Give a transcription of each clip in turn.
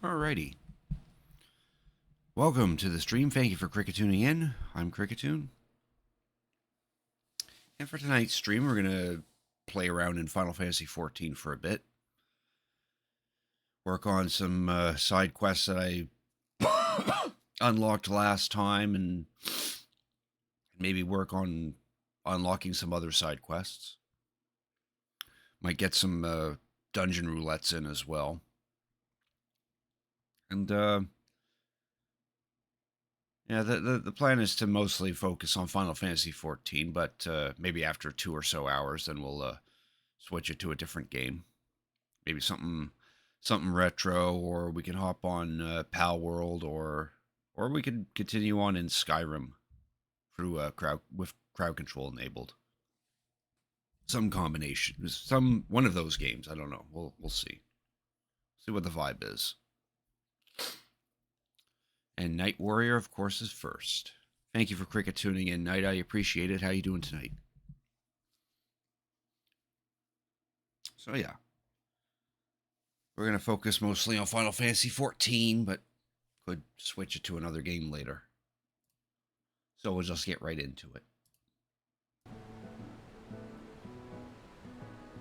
Alrighty. Welcome to the stream. Thank you for tuning in. I'm Cricketoon. And for tonight's stream, we're going to play around in Final Fantasy XIV for a bit. Work on some side quests that I unlocked last time, and maybe work on unlocking some other side quests. Might get some dungeon roulettes in as well. And yeah, the plan is to mostly focus on Final Fantasy XIV, but maybe after 2 or so hours, then we'll switch it to a different game. Maybe something retro, or we can hop on Pal World, or we could continue on in Skyrim through crowd control enabled. Some combination, one of those games. I don't know. We'll see. See what the vibe is. And Night Warrior, of course, is first. Thank you for tuning in, Night. I appreciate it. How you doing tonight? So yeah, we're gonna focus mostly on Final Fantasy XIV, but could switch it to another game later. So we'll just get right into it.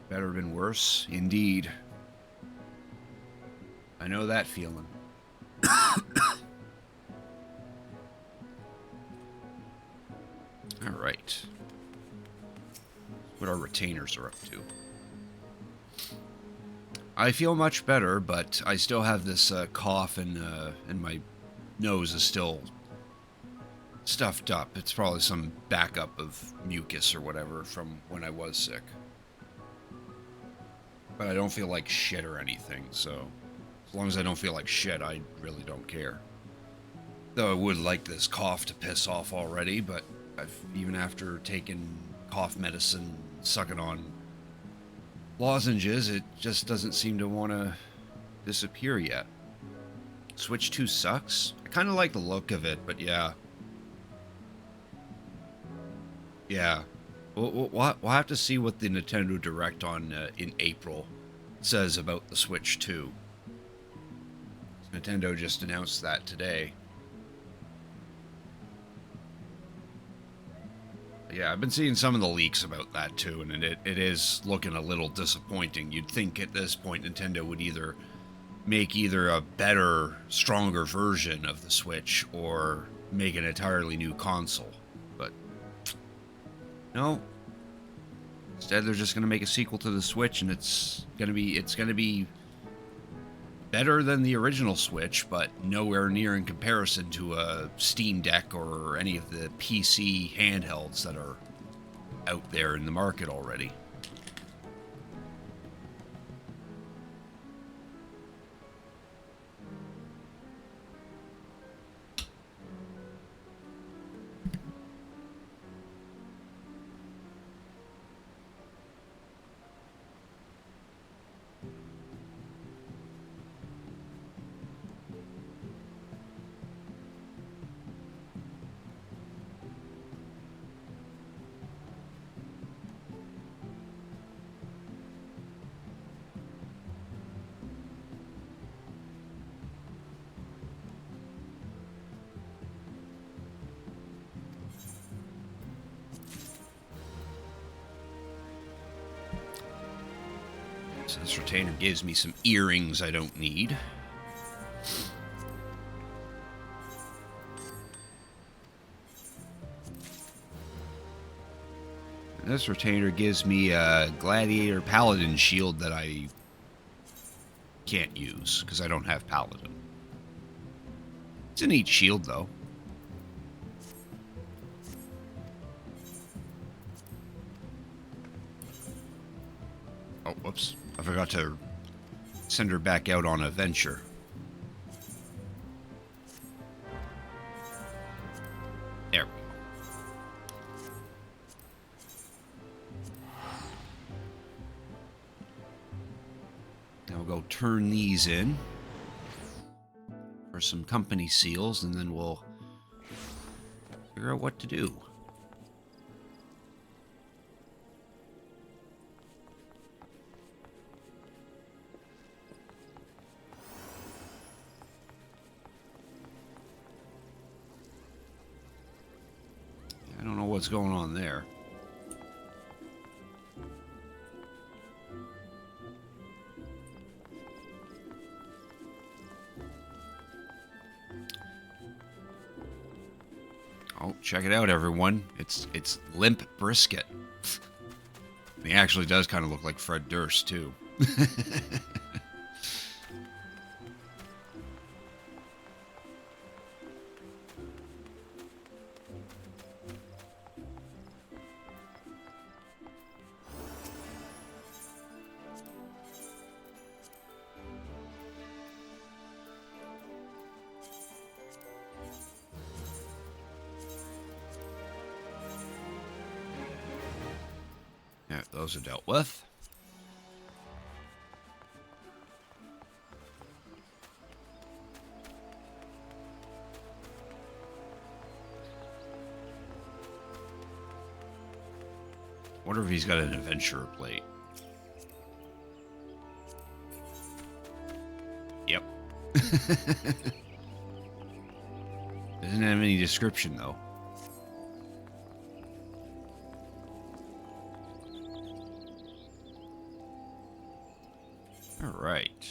Better than worse, indeed. I know that feeling. All right. What our retainers are up to. I feel much better, but I still have this cough, and my nose is still stuffed up. It's probably some backup of mucus or whatever from when I was sick. But I don't feel like shit or anything, so as long as I don't feel like shit, I really don't care. Though I would like this cough to piss off already, but even after taking cough medicine, sucking on lozenges, it just doesn't seem to want to disappear yet. Switch 2 sucks. I kind of like the look of it, but yeah. Yeah. We'll have to see what the Nintendo Direct in April says about the Switch 2. Nintendo just announced that today. Yeah, I've been seeing some of the leaks about that too, and it is looking a little disappointing. You'd think at this point Nintendo would either make a better, stronger version of the Switch or make an entirely new console. But no. Instead, they're just going to make a sequel to the Switch, and it's going to be better than the original Switch, but nowhere near in comparison to a Steam Deck or any of the PC handhelds that are out there in the market already. So this retainer gives me some earrings I don't need. And this retainer gives me a gladiator paladin shield that I can't use because I don't have paladin. It's a neat shield though. Oh, whoops. I forgot to send her back out on a venture. There we go. Now we'll go turn these in for some company seals, and then we'll figure out what to do. I don't know what's going on there. Oh, check it out, everyone. It's Limp Brisket. He actually does kind of look like Fred Durst, too. Yeah, those are dealt with. Wonder if he's got an adventurer plate. Yep. Doesn't have any description, though. All right.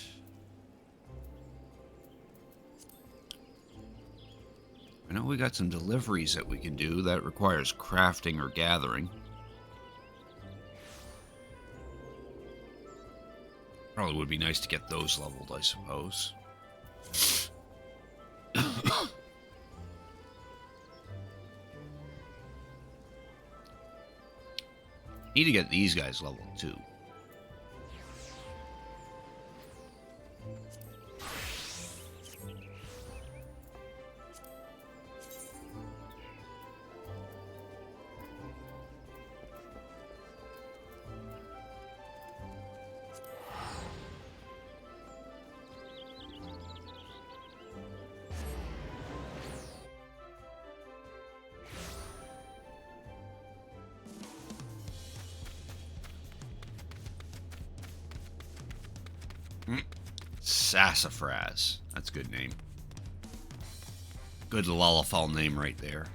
I know we got some deliveries that we can do that requires crafting or gathering. Probably would be nice to get those leveled, I suppose. Need to get these guys leveled too. Sassafras. That's a good name. Good Lullafall name right there.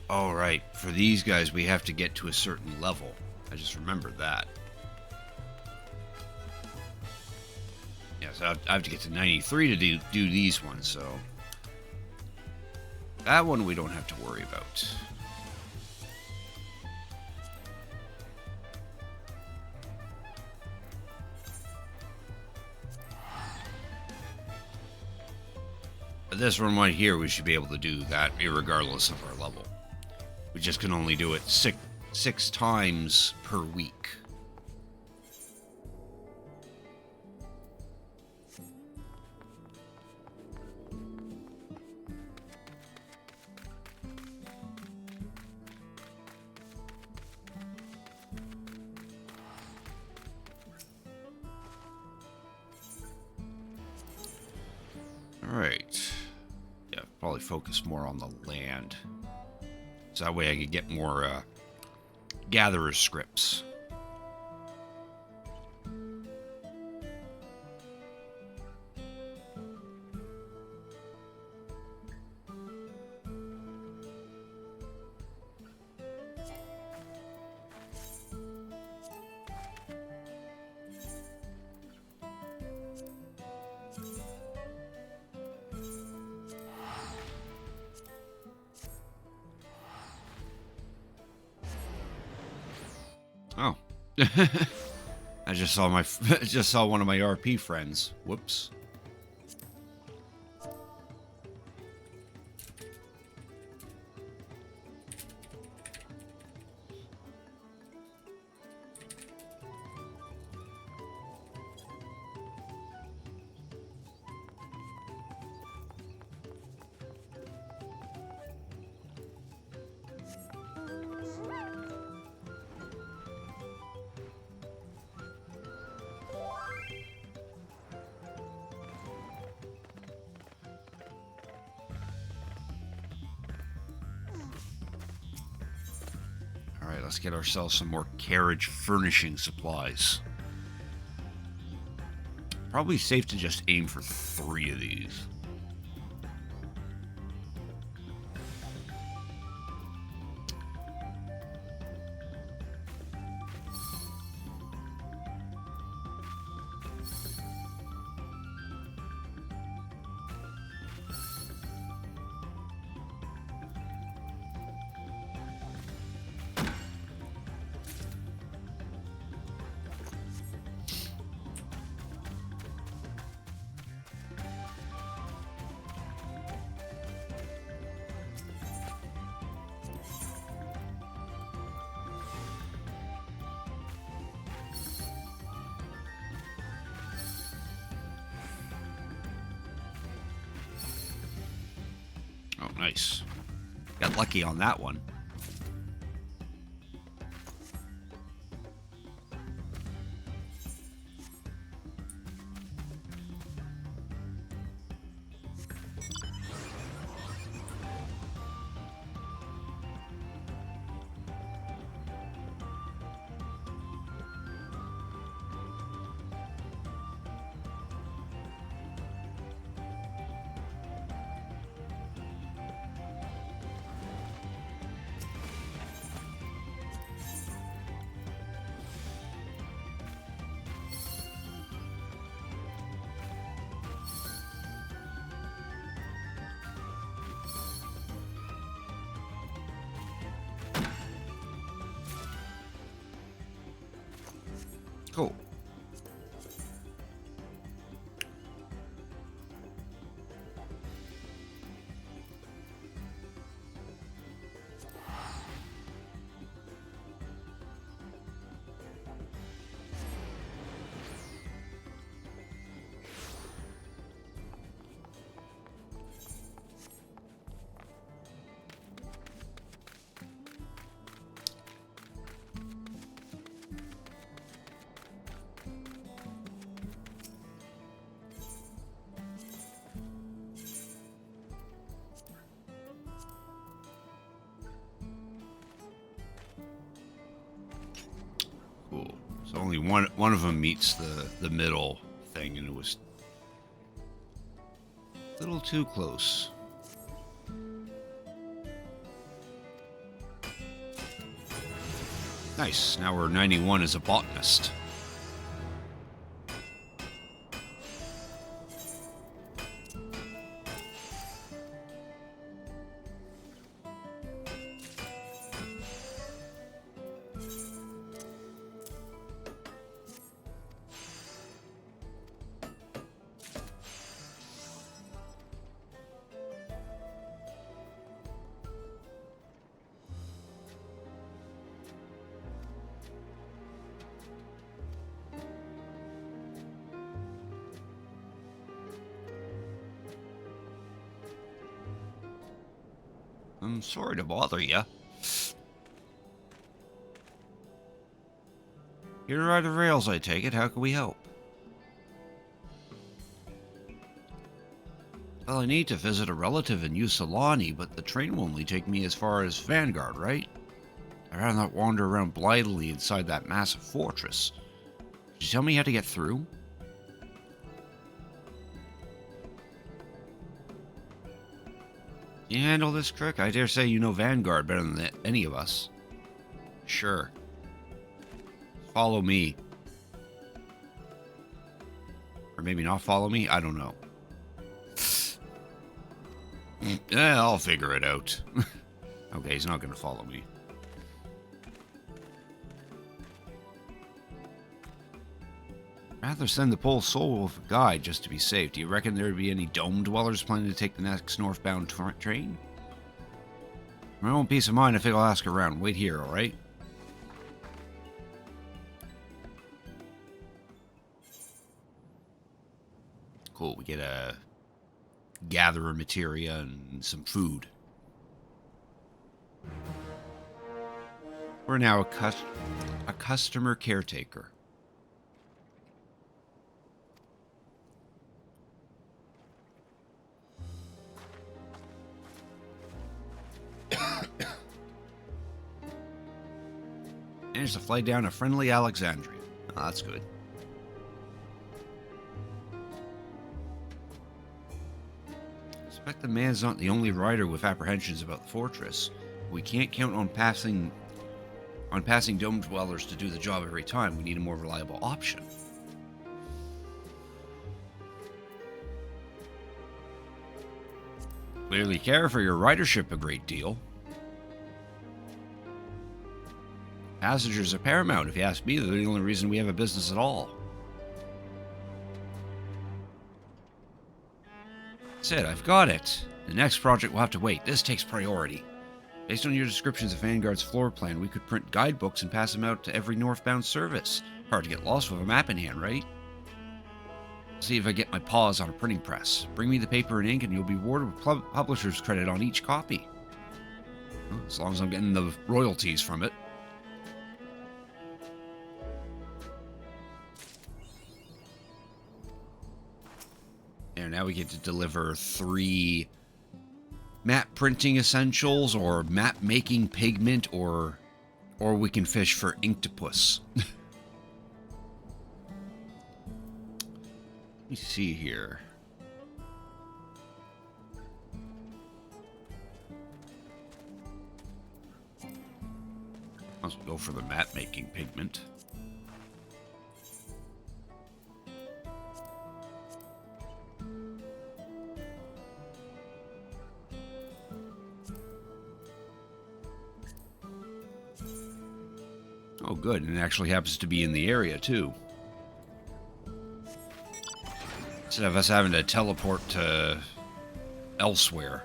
All right, for these guys we have to get to a certain level. I just remembered that. So I have to get to 93 to do these ones, so that one we don't have to worry about. But this one right here, we should be able to do that irregardless of our level. We just can only do it six times per week. Alright. Yeah, probably focus more on the land. So that way I could get more gatherer scripts. Oh. I just saw just saw one of my RP friends. Whoops. Alright, let's get ourselves some more carriage furnishing supplies. Probably safe to just aim for 3 of these. Oh, nice. Got lucky on that one. Cool. Cool. So only one of them meets the middle thing, and it was a little too close. Nice. Now we're 91 as a botanist. I'm sorry to bother you. Here are the rails, I take it. How can we help? Well, I need to visit a relative in Usalani, but the train will only take me as far as Vanguard, right? I'd rather not wander around blithely inside that massive fortress. Could you tell me how to get through? You handle this, Crick? I dare say you know Vanguard better than any of us. Sure. Follow me. Or maybe not follow me? I don't know. Yeah, I'll figure it out. Okay, he's not going to follow me. Rather send the pole solo with a guide just to be safe. Do you reckon there would be any dome dwellers planning to take the next northbound train? For my own peace of mind, I think I'll ask around. Wait here, alright? Cool, we get a gatherer materia and some food. We're now a customer caretaker. Managed to fly down a friendly Alexandria. Oh, that's good. I suspect the man's not the only rider with apprehensions about the fortress. We can't count on passing dome dwellers to do the job every time. We need a more reliable option. Clearly care for your ridership a great deal. Passengers are paramount. If you ask me, they're the only reason we have a business at all. That's it, I've got it. The next project will have to wait. This takes priority. Based on your descriptions of Vanguard's floor plan, we could print guidebooks and pass them out to every northbound service. Hard to get lost with a map in hand, right? See if I get my paws on a printing press. Bring me the paper and ink and you'll be rewarded with publisher's credit on each copy. Well, as long as I'm getting the royalties from it. And now we get to deliver 3 map printing essentials or map making pigment or we can fish for Inktopus. Let me see here. Let's go for the map making pigment. Oh, good. And it actually happens to be in the area, too. Instead of us having to teleport to elsewhere.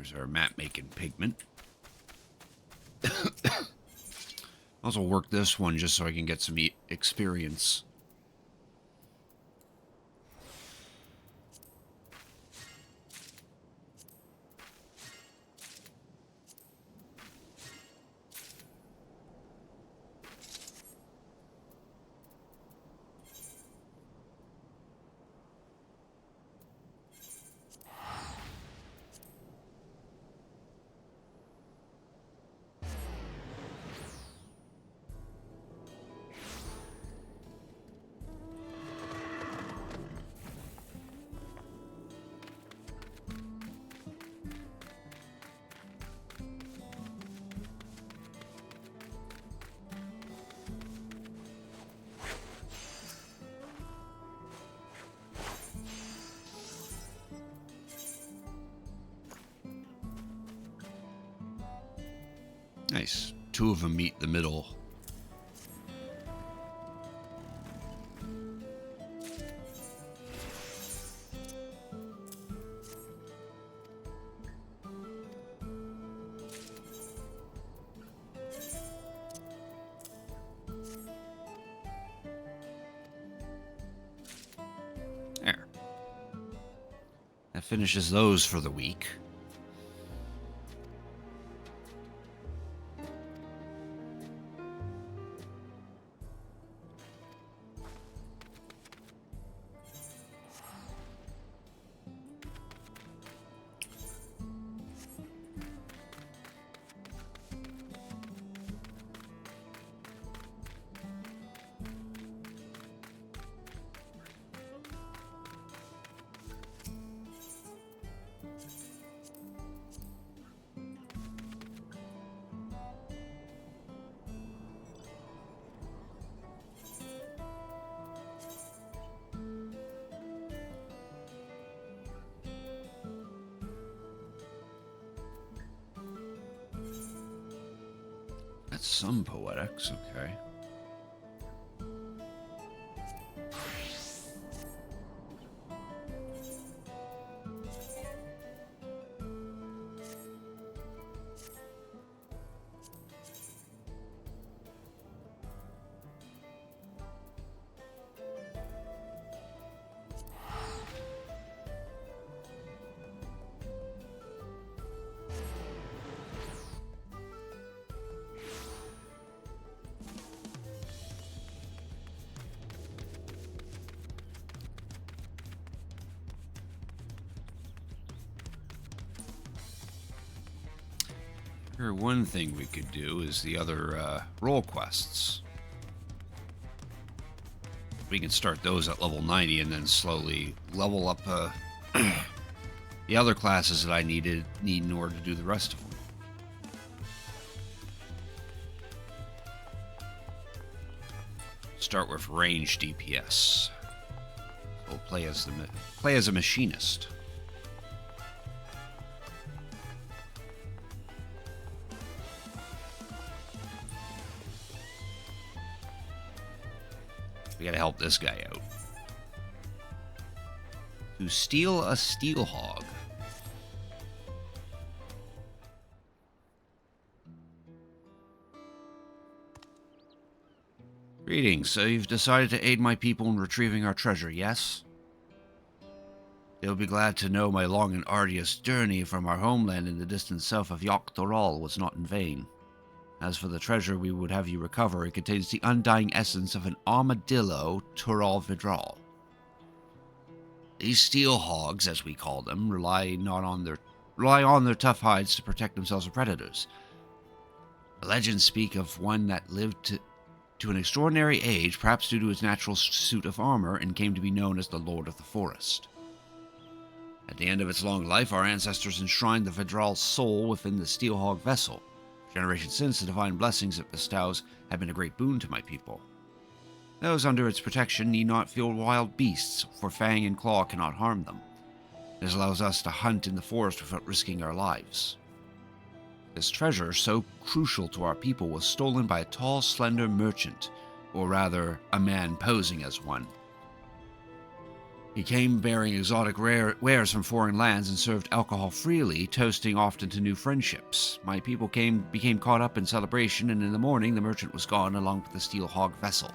There's our map-making pigment. Also work this one just so I can get some experience. Nice. 2 of them meet the middle. There. That finishes those for the week. That's some poetics, okay. Here, one thing we could do is the other role quests. We can start those at level 90 and then slowly level up the other classes that I need in order to do the rest of them. Start with range DPS. We'll play as a machinist. We gotta help this guy out. To steal a steel hog. Greetings. So you've decided to aid my people in retrieving our treasure, yes? They'll be glad to know my long and arduous journey from our homeland in the distant south of Yogg-Thorol was not in vain. As for the treasure we would have you recover, it contains the undying essence of an armadillo Turol Vidral. These steel hogs, as we call them, rely on their tough hides to protect themselves from predators. The legends speak of one that lived to an extraordinary age, perhaps due to his natural suit of armor, and came to be known as the Lord of the Forest. At the end of its long life, our ancestors enshrined the Vidral's soul within the steel hog vessel. Generations since, the divine blessings it bestows have been a great boon to my people. Those under its protection need not fear wild beasts, for fang and claw cannot harm them. This allows us to hunt in the forest without risking our lives. This treasure, so crucial to our people, was stolen by a tall, slender merchant, or rather, a man posing as one. He came bearing exotic wares from foreign lands and served alcohol freely, toasting often to new friendships. My people became caught up in celebration, and in the morning the merchant was gone along with the steel hog vessel.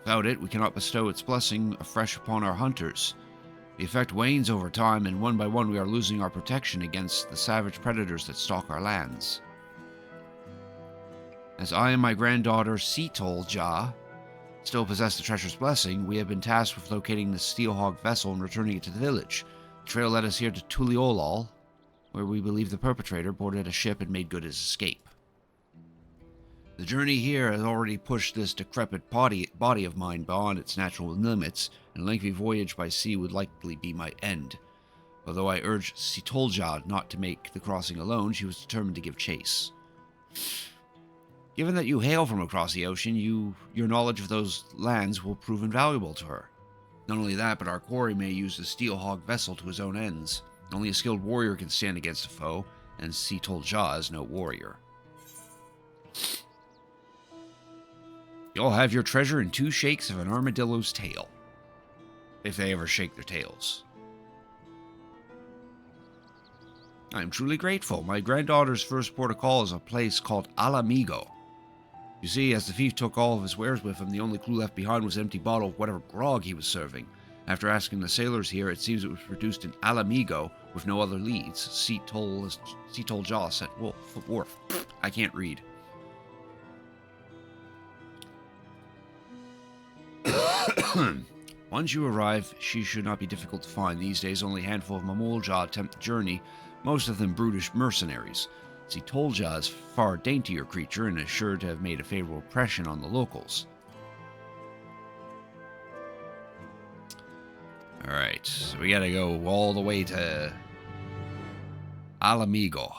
Without it, we cannot bestow its blessing afresh upon our hunters. The effect wanes over time, and one by one we are losing our protection against the savage predators that stalk our lands. As I and my granddaughter Sitolja still possess the treasure's blessing, we have been tasked with locating the Steelhog vessel and returning it to the village. The trail led us here to Tuliolal, where we believe the perpetrator boarded a ship and made good his escape. The journey here has already pushed this decrepit body of mine beyond its natural limits, and a lengthy voyage by sea would likely be my end. Although I urged Sitolja not to make the crossing alone, she was determined to give chase. Given that you hail from across the ocean, your knowledge of those lands will prove invaluable to her. Not only that, but our quarry may use the Steelhog vessel to his own ends. Only a skilled warrior can stand against a foe, and Sitolja is no warrior. You'll have your treasure in 2 shakes of an armadillo's tail. If they ever shake their tails. I am truly grateful. My granddaughter's first port of call is a place called Alamigo. You see, as the thief took all of his wares with him, the only clue left behind was an empty bottle of whatever grog he was serving. After asking the sailors here, it seems it was produced in Alamigo with no other leads. Sitolja said Wharf. I can't read. Once you arrive, she should not be difficult to find. These days, only a handful of Mamolja attempt the journey, most of them brutish mercenaries. Sitolja is a far daintier creature and is sure to have made a favorable impression on the locals. Alright, so we gotta go all the way to Alamigo.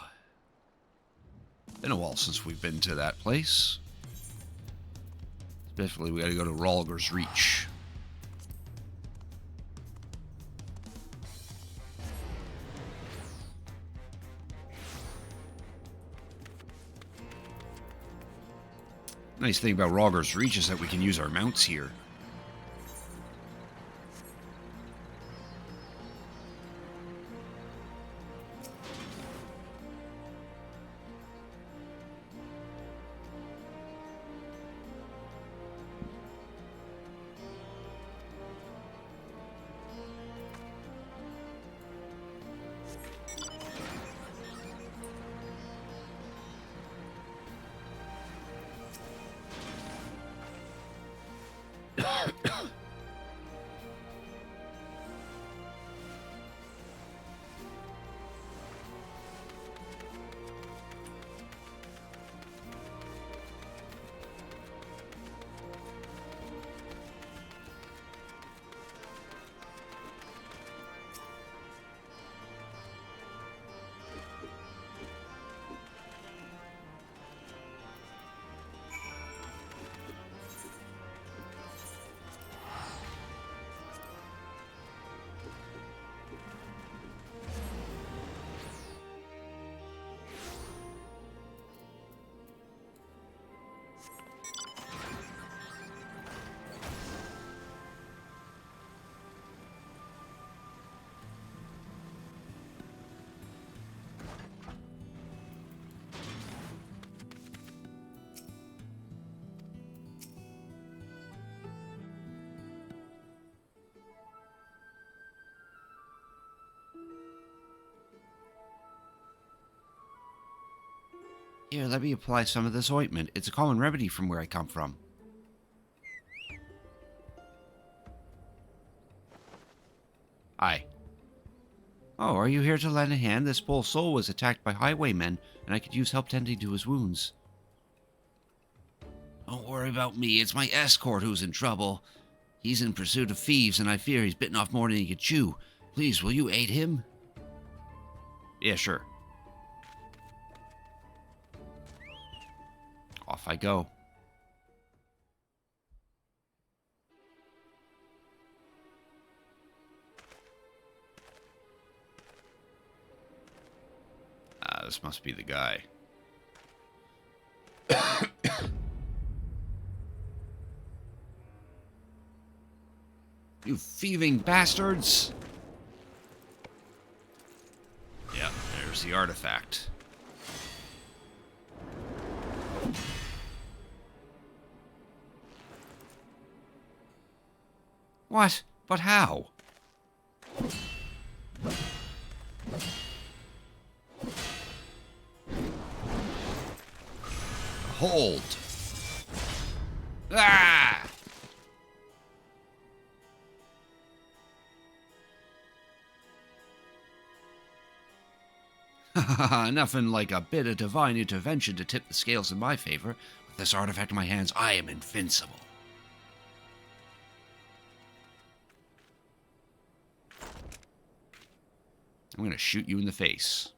Been a while since we've been to that place. Definitely we gotta go to Ralger's Reach. Nice thing about Ralger's Reach is that we can use our mounts here. Here, let me apply some of this ointment. It's a common remedy from where I come from. Hi. Oh, are you here to lend a hand? This poor soul was attacked by highwaymen, and I could use help tending to his wounds. Don't worry about me. It's my escort who's in trouble. He's in pursuit of thieves, and I fear he's bitten off more than he could chew. Please, will you aid him? Yeah, sure. Off I go. This must be the guy. You thieving bastards! Yeah, there's the artifact. What? But how? Hold. Ah! Nothing like a bit of divine intervention to tip the scales in my favor. With this artifact in my hands, I am invincible. I'm gonna shoot you in the face.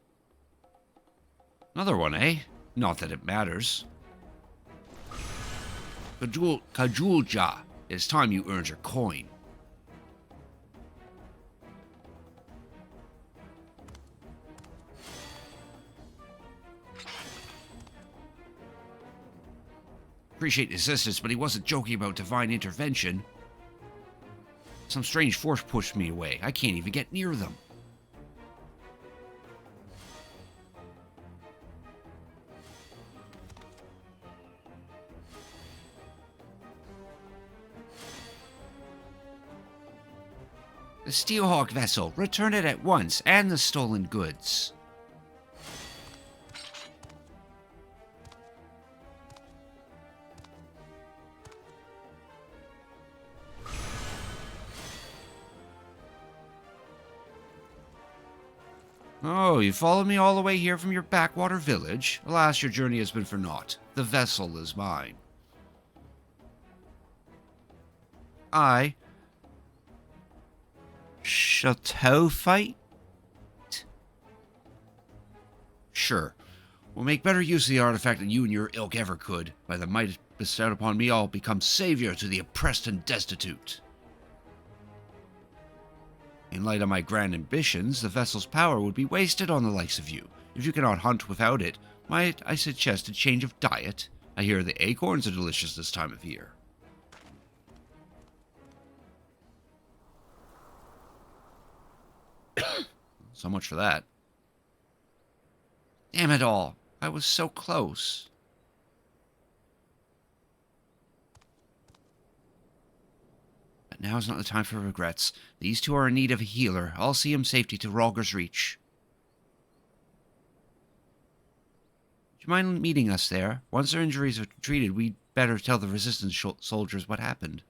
Another one, eh? Not that it matters. Kajulja, it's time you earned your coin. Appreciate the assistance, but he wasn't joking about divine intervention. Some strange force pushed me away. I can't even get near them. The Steelhawk vessel. Return it at once, and the stolen goods. Oh, you followed me all the way here from your backwater village? Alas, your journey has been for naught. The vessel is mine. I... Chateau fight? Sure. We'll make better use of the artifact than you and your ilk ever could. By the might bestowed upon me, I'll become savior to the oppressed and destitute. In light of my grand ambitions, the vessel's power would be wasted on the likes of you. If you cannot hunt without it, might I suggest a change of diet? I hear the acorns are delicious this time of year. So much for that. Damn it all. I was so close. But now's not the time for regrets. These two are in need of a healer. I'll see him safely to Rogger's Reach. Do you mind meeting us there? Once their injuries are treated, we'd better tell the resistance soldiers what happened.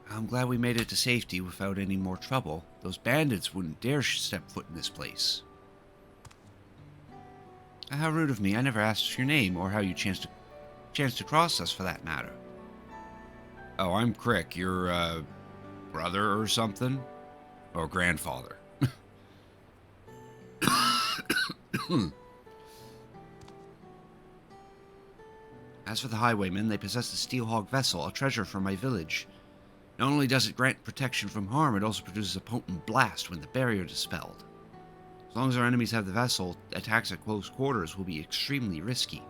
I'm glad we made it to safety without any more trouble. Those bandits wouldn't dare step foot in this place. How rude of me. I never asked your name or how you chanced to cross us, for that matter. Oh, I'm Crick. Your, brother or something? Or grandfather. As for the highwaymen, they possess the Steelhawk vessel, a treasure from my village. Not only does it grant protection from harm, it also produces a potent blast when the barrier is dispelled. As long as our enemies have the vessel, attacks at close quarters will be extremely risky.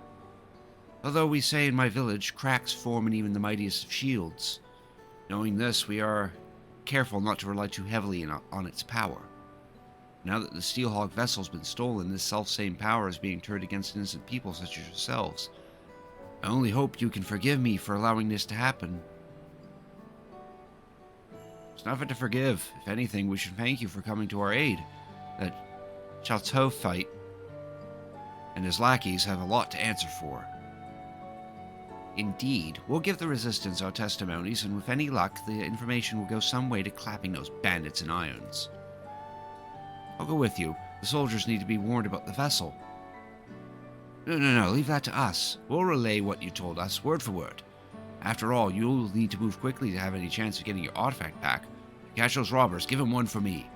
Although we say in my village, cracks form in even the mightiest of shields. Knowing this, we are careful not to rely too heavily on its power. Now that the Steelhawk vessel's been stolen, this self-same power is being turned against innocent people such as yourselves. I only hope you can forgive me for allowing this to happen. There's nothing to forgive. If anything, we should thank you for coming to our aid. That Chateau fight and his lackeys have a lot to answer for. Indeed, we'll give the Resistance our testimonies, and with any luck, the information will go some way to clapping those bandits in irons. I'll go with you. The soldiers need to be warned about the vessel. No, leave that to us. We'll relay what you told us, word for word. After all, you'll need to move quickly to have any chance of getting your artifact back. Catch those robbers, give them one for me.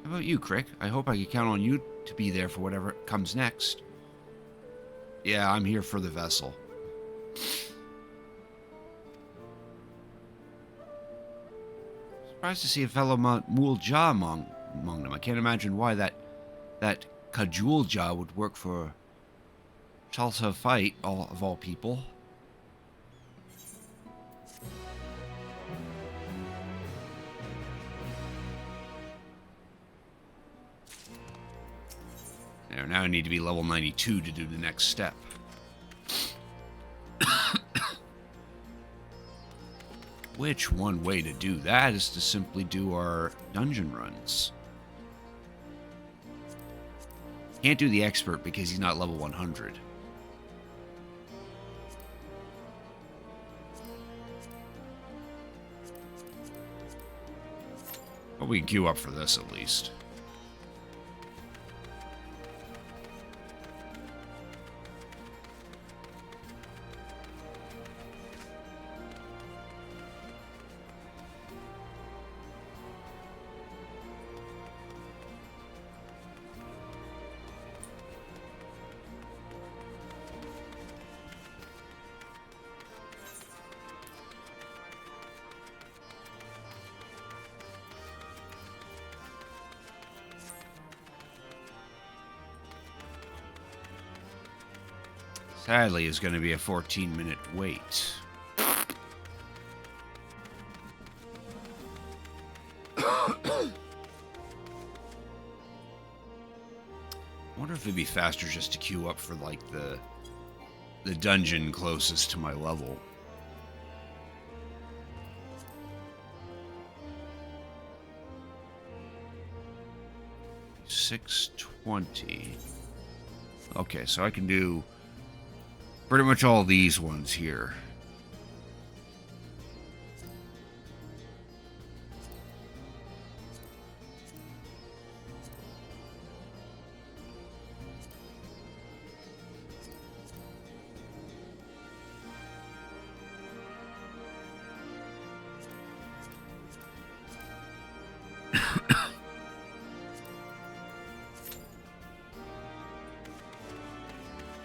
How about you, Crick? I hope I can count on you to be there for whatever comes next. Yeah, I'm here for the vessel. Surprised to see a fellow Mulja among them. I can't imagine why that Kajulja would work for Chalsa Fight, of all people. There, now I need to be level 92 to do the next step. Which one way to do that is to simply do our dungeon runs. Can't do the expert because he's not level 100. But we can queue up for this at least. Sadly, it's going to be a 14-minute wait. I wonder if it'd be faster just to queue up for, like, the dungeon closest to my level. $620. Okay, so I can do pretty much all these ones here.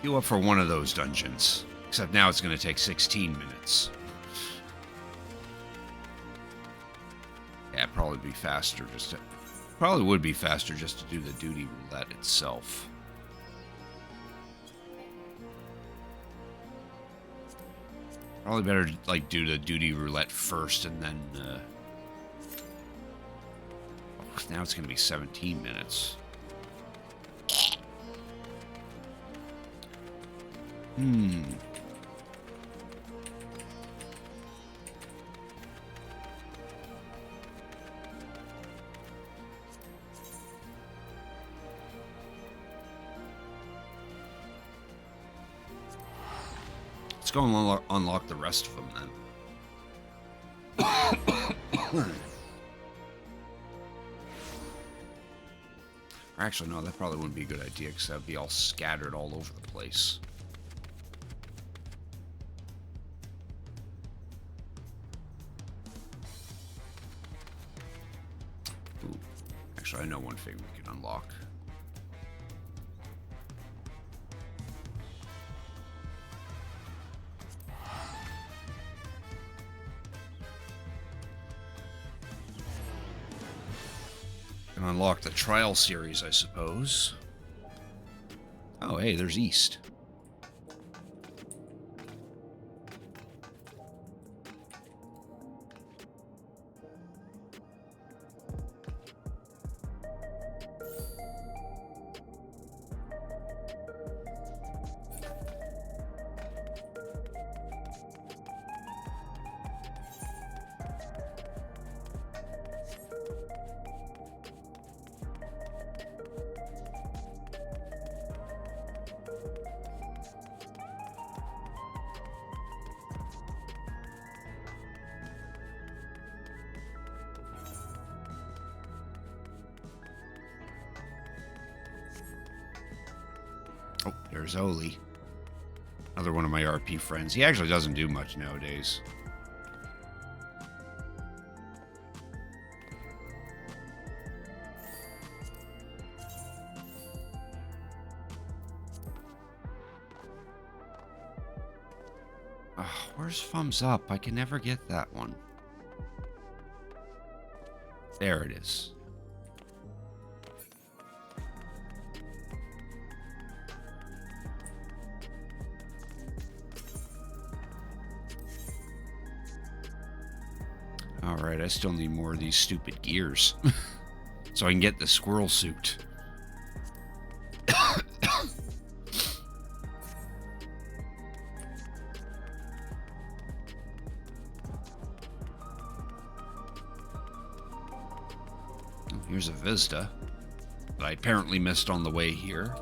Queue up for one of those dungeons. Except now it's going to take 16 minutes. Yeah, probably be faster just to... Probably would be faster just to do the duty roulette itself. Probably better, like, do the duty roulette first and then, Oh, now it's going to be 17 minutes. Let's go and unlock the rest of them then. Actually, no, that probably wouldn't be a good idea because that would be all scattered all over the place. Ooh. Actually, I know one thing we can unlock. Unlock the trial series, I suppose. Oh, hey, there's East. Oh, there's Oli. Another one of my RP friends. He actually doesn't do much nowadays. Where's Thumbs Up? I can never get that one. There it is. Alright, I still need more of these stupid gears. So I can get the squirrel suit. Here's a Vista that I apparently missed on the way here.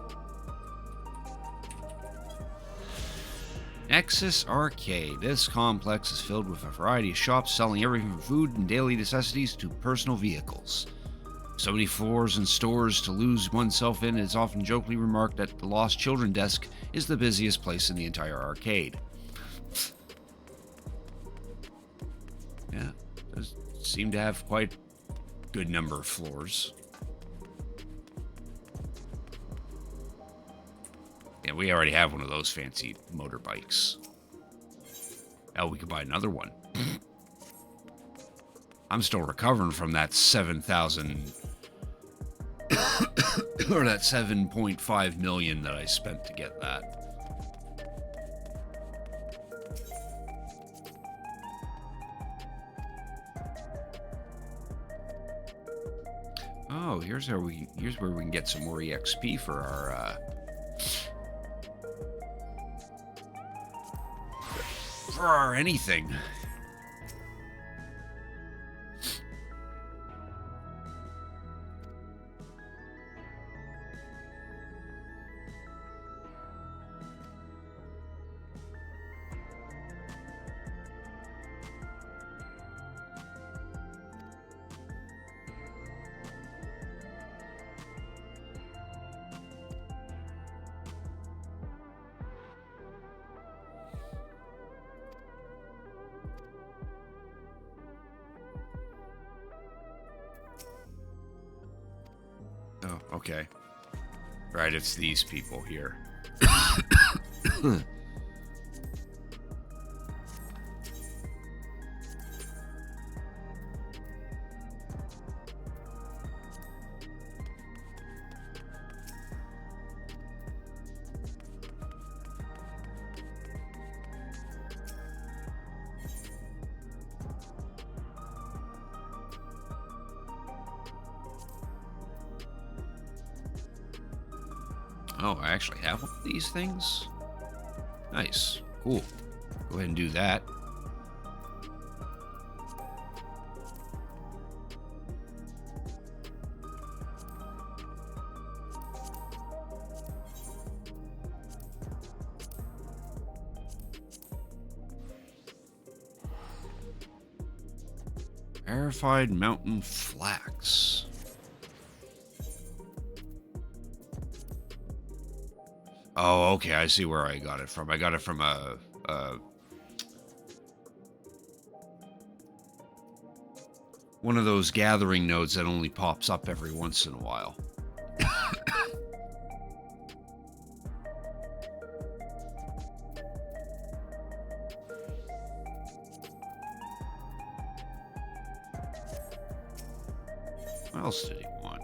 Nexus Arcade. This complex is filled with a variety of shops selling everything from food and daily necessities to personal vehicles. So many floors and stores to lose oneself in, it's often jokingly remarked that the Lost Children desk is the busiest place in the entire arcade. Yeah, does seem to have quite a good number of floors. Yeah, we already have one of those fancy motorbikes. Oh, we could buy another one. I'm still recovering from that 7,000 or that 7.5 million that I spent to get that. Oh, here's where we can get some more EXP for our anything. Oh, okay. Right, it's these people here. Oh, I actually have one of these things? Nice. Cool. Go ahead and do that. Verified mountain flax. Oh, okay, I see where I got it from. I got it from one of those gathering nodes that only pops up every once in a while. What else did he want?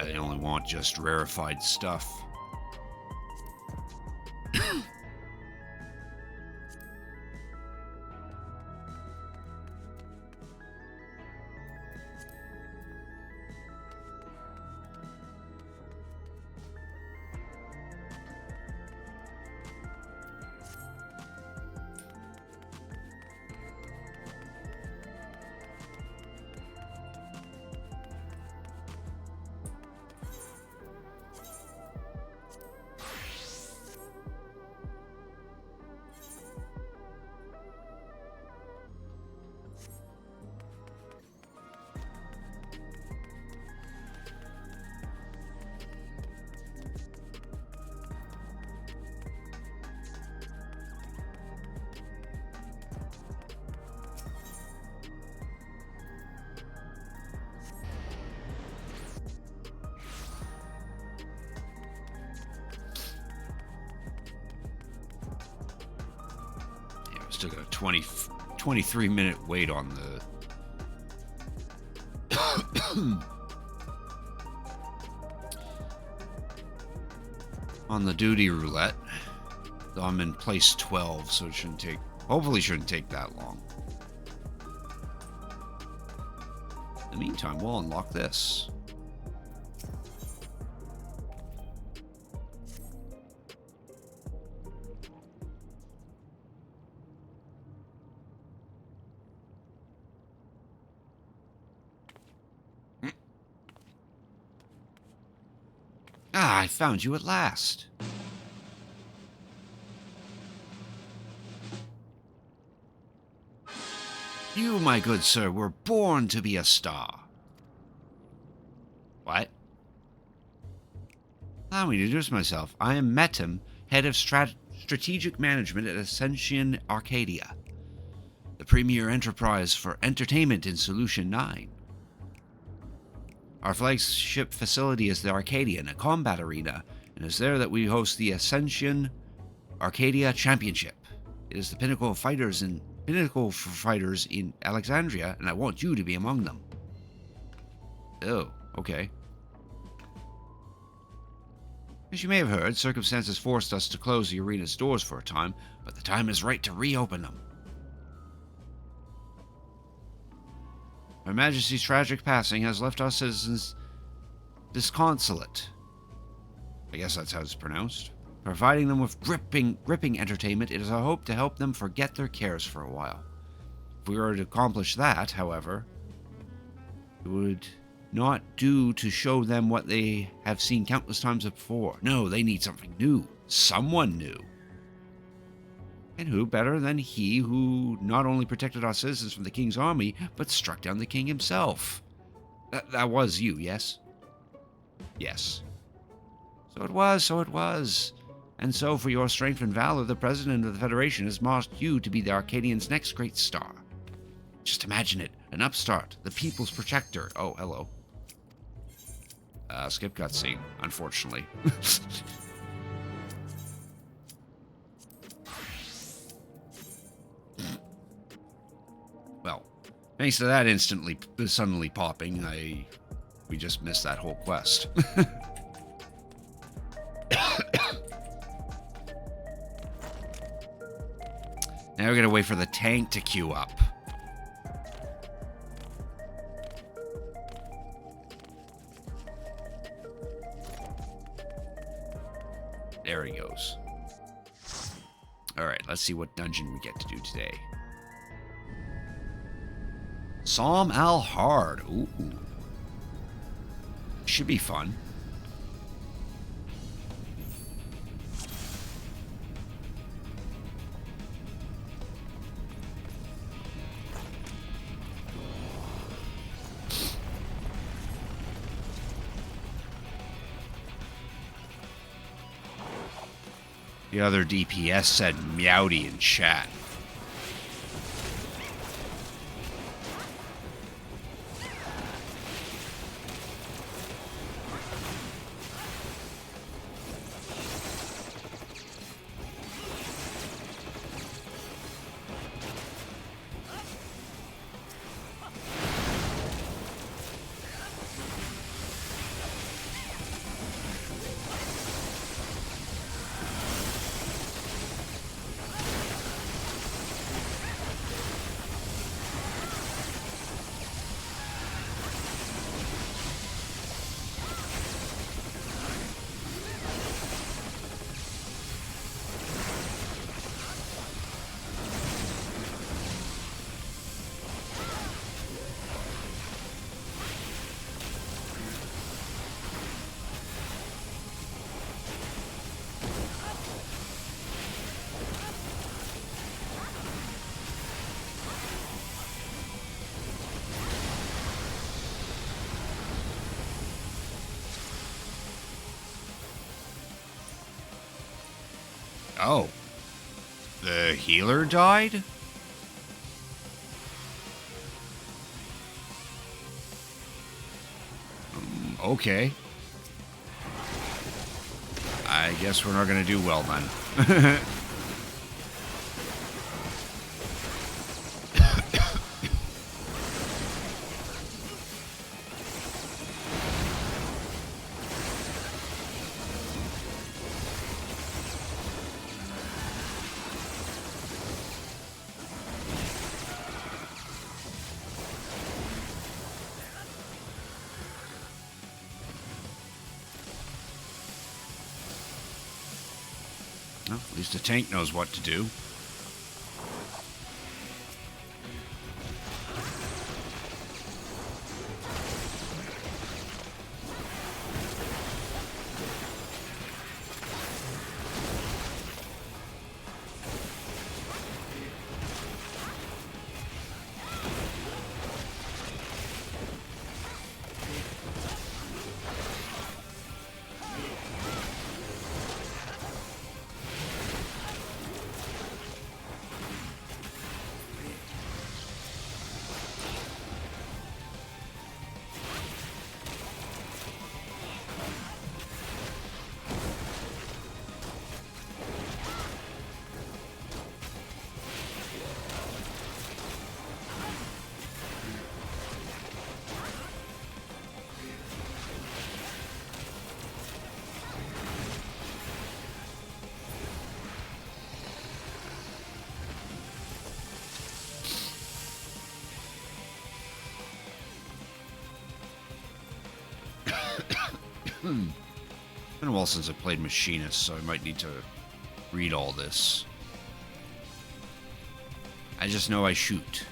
They only want just rarefied stuff. Still got a 23-minute wait on the... on the duty roulette. I'm in place 12, so it shouldn't take... Hopefully shouldn't take that long. In the meantime, we'll unlock this. Ah, I found you at last. You, my good sir, were born to be a star. What? Allow me to introduce myself. I am Metim, head of strategic management at Ascension Arcadia, the premier enterprise for entertainment in Solution 9. Our flagship facility is the Arcadian, a combat arena, and it's there that we host the Ascension Arcadia Championship. It is the pinnacle for fighters in Alexandria, and I want you to be among them. Oh, okay. As you may have heard, circumstances forced us to close the arena's doors for a time, but the time is right to reopen them. Her Majesty's tragic passing has left our citizens disconsolate. I guess that's how it's pronounced. Providing them with gripping entertainment, it is our hope to help them forget their cares for a while. If we were to accomplish that, however, it would not do to show them what they have seen countless times before. No, they need something new. Someone new. And who better than he who not only protected our citizens from the king's army, but struck down the king himself? That was you, yes? Yes. So it was. And so, for your strength and valor, the president of the Federation has marked you to be the Arcadians' next great star. Just imagine it. An upstart. The people's protector. Oh, hello. Skip cutscene, unfortunately. Well, thanks to that suddenly popping, we just missed that whole quest. Now we're gonna wait for the tank to queue up. There he goes. Alright, let's see what dungeon we get to do today. Psalm al-Hard. Ooh. Should be fun. The other DPS said meowdy in chat. Oh. The healer died? Okay. I guess we're not going to do well then. least the tank knows what to do. It's been a while since I played Machinist, so I might need to read all this. I just know I shoot.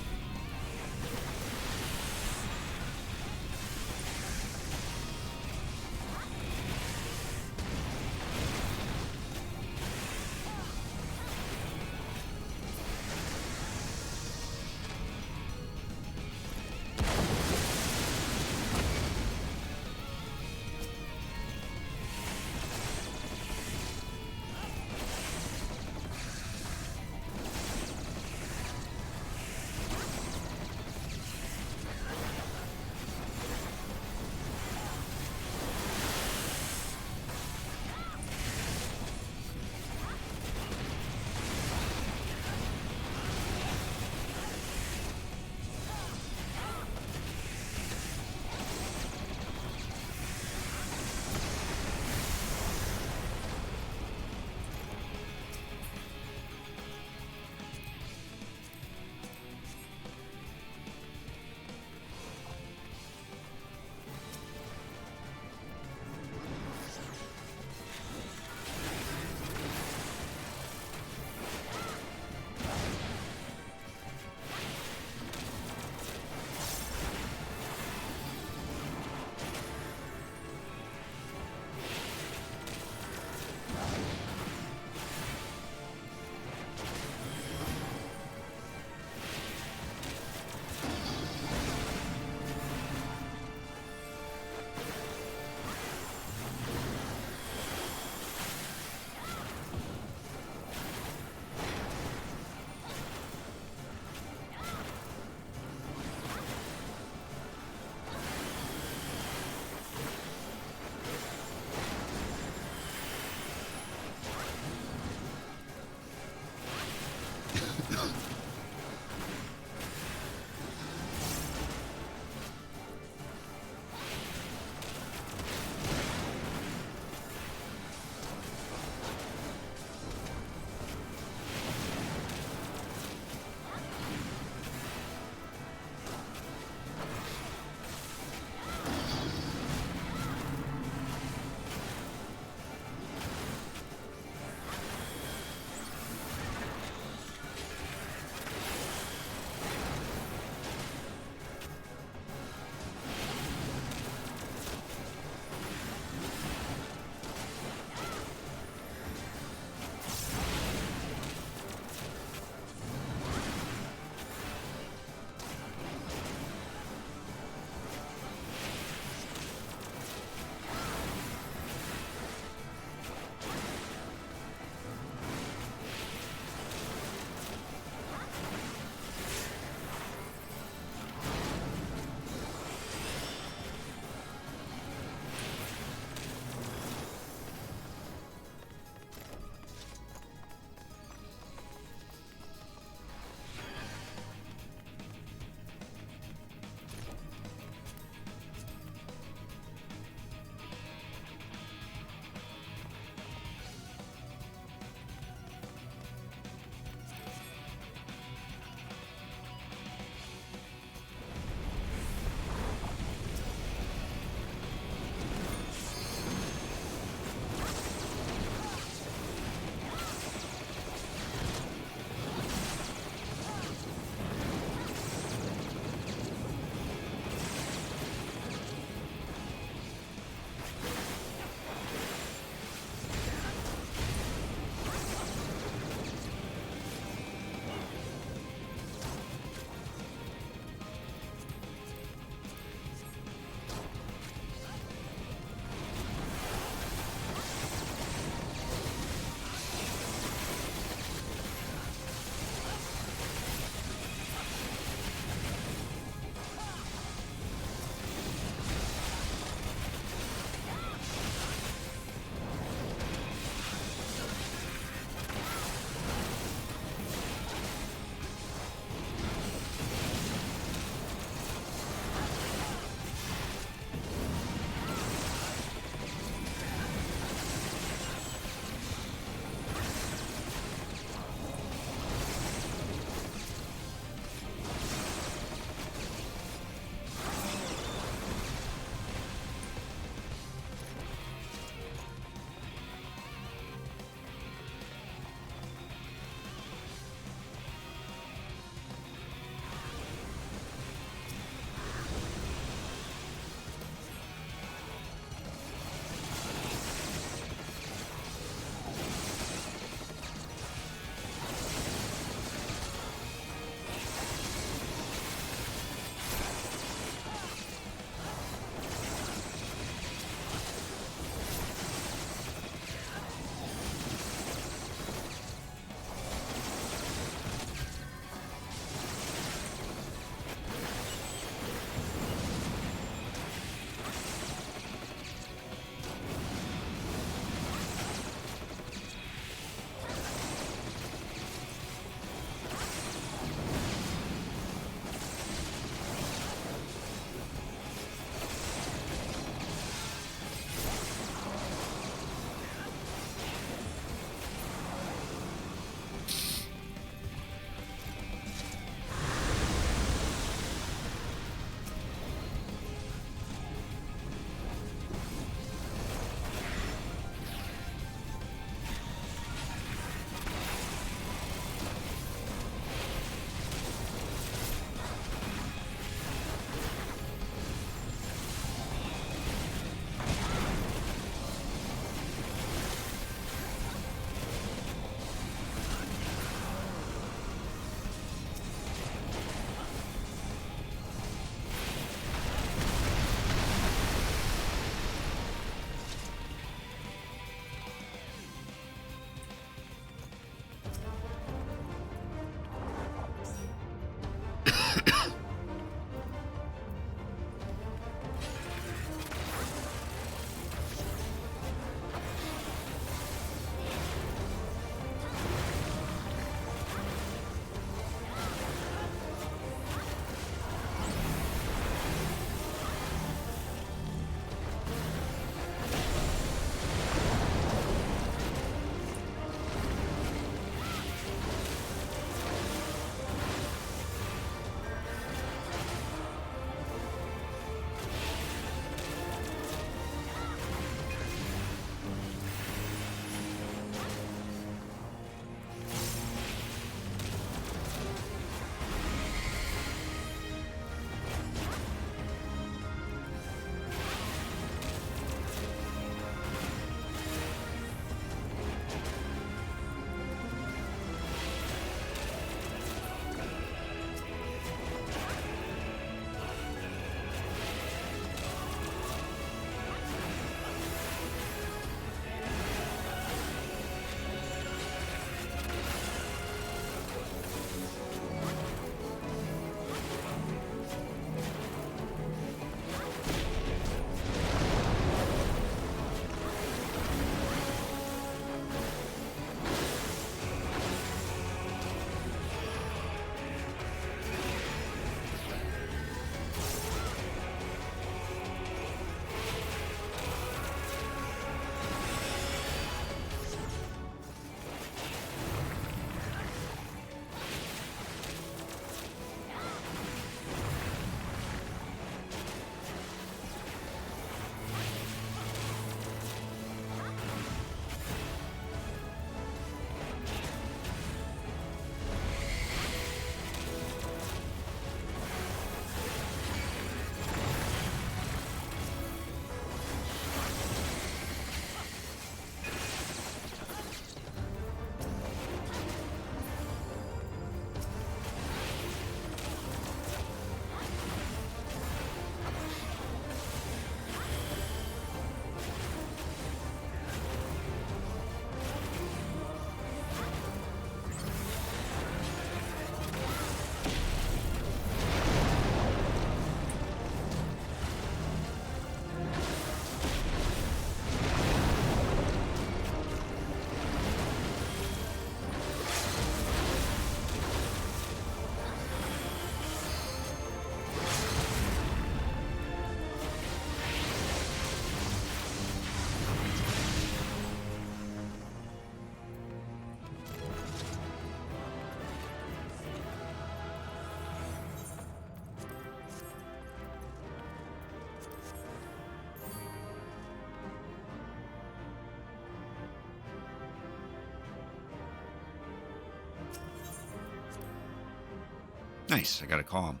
Nice, I got a calm.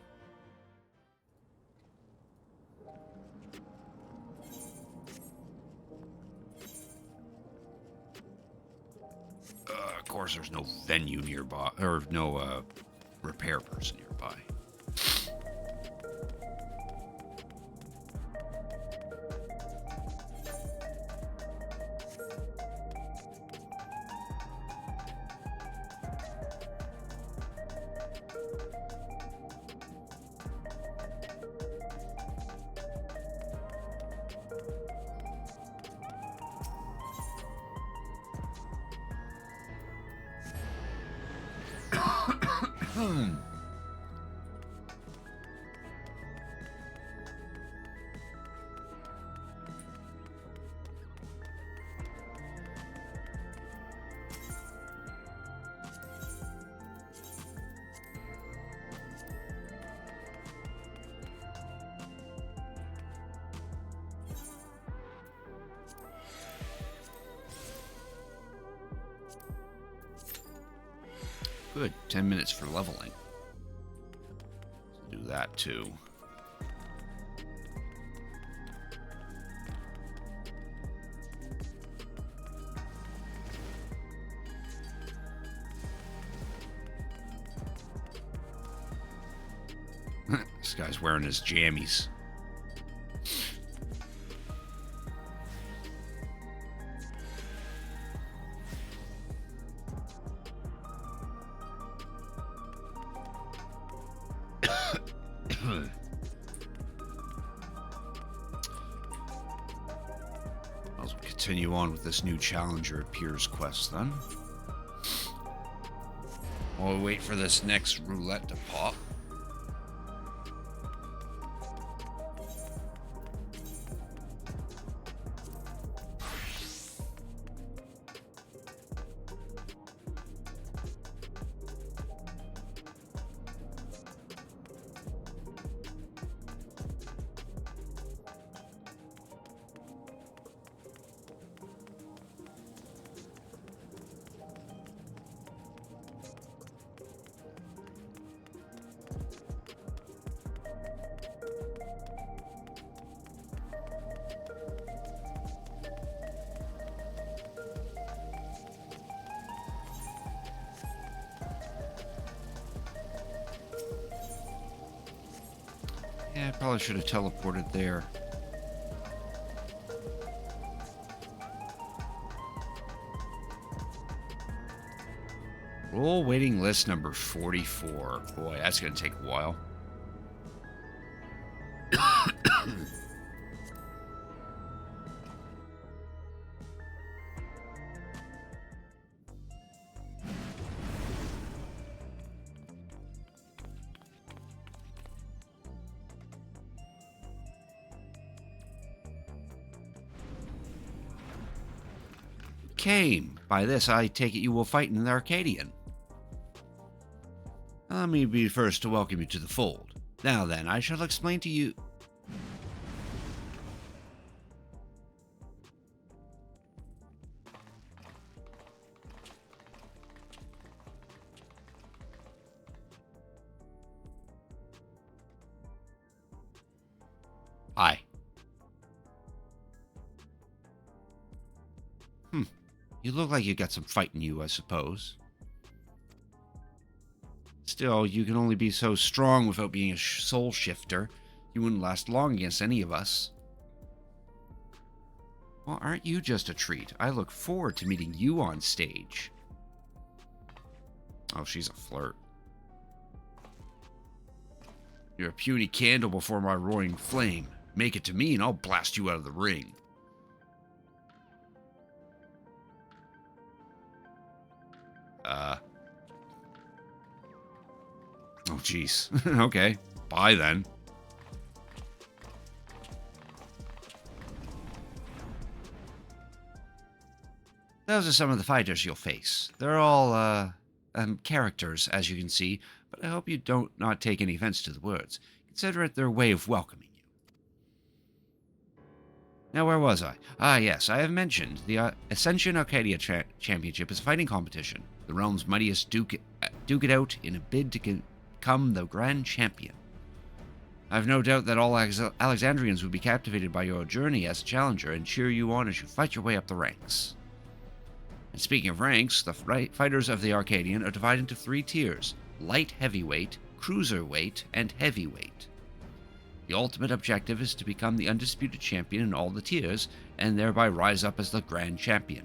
Of course, there's no venue nearby, or no repair person nearby. Good, 10 minutes for leveling. Let's do that too. This guy's wearing his jammies. I'll continue on with this new Challenger Appears quest then. While we wait for this next roulette to pop. Yeah, I probably should have teleported there. Role waiting list number 44. Boy, that's going to take a while. Came. By this, I take it you will fight in the Arcadian. Let me be first to welcome you to the fold. Now then, I shall explain to you... Hi. You look like you got some fight in you, I suppose. Still, you can only be so strong without being a soul shifter. You wouldn't last long against any of us. Well, aren't you just a treat? I look forward to meeting you on stage. Oh, she's a flirt. You're a puny candle before my roaring flame. Make it to me and I'll blast you out of the ring. Oh, jeez. Okay. Bye, then. Those are some of the fighters you'll face. They're all, characters, as you can see, but I hope you don't not take any offense to the words. Consider it their way of welcoming you. Now, where was I? Ah, yes, I have mentioned the Ascension Arcadia Championship is a fighting competition. The realm's mightiest duke it out in a bid to become the Grand Champion. I've no doubt that all Alexandrians would be captivated by your journey as a challenger and cheer you on as you fight your way up the ranks. And speaking of ranks, the fighters of the Arcadian are divided into 3 tiers: light heavyweight, cruiserweight, and heavyweight. The ultimate objective is to become the undisputed champion in all the tiers, and thereby rise up as the Grand Champion.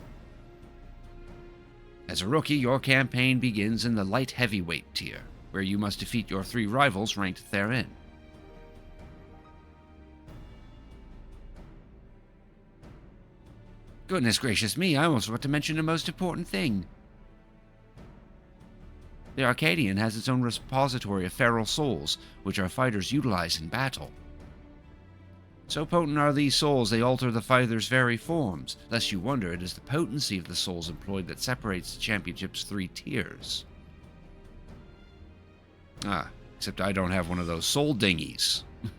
As a rookie, your campaign begins in the light heavyweight tier, where you must defeat your 3 rivals ranked therein. Goodness gracious me, I almost forgot to mention the most important thing. The Arcadian has its own repository of feral souls, which our fighters utilize in battle. So potent are these souls they alter the fighter's very forms, lest you wonder it is the potency of the souls employed that separates the championship's 3 tiers. Except I don't have one of those soul dinghies. So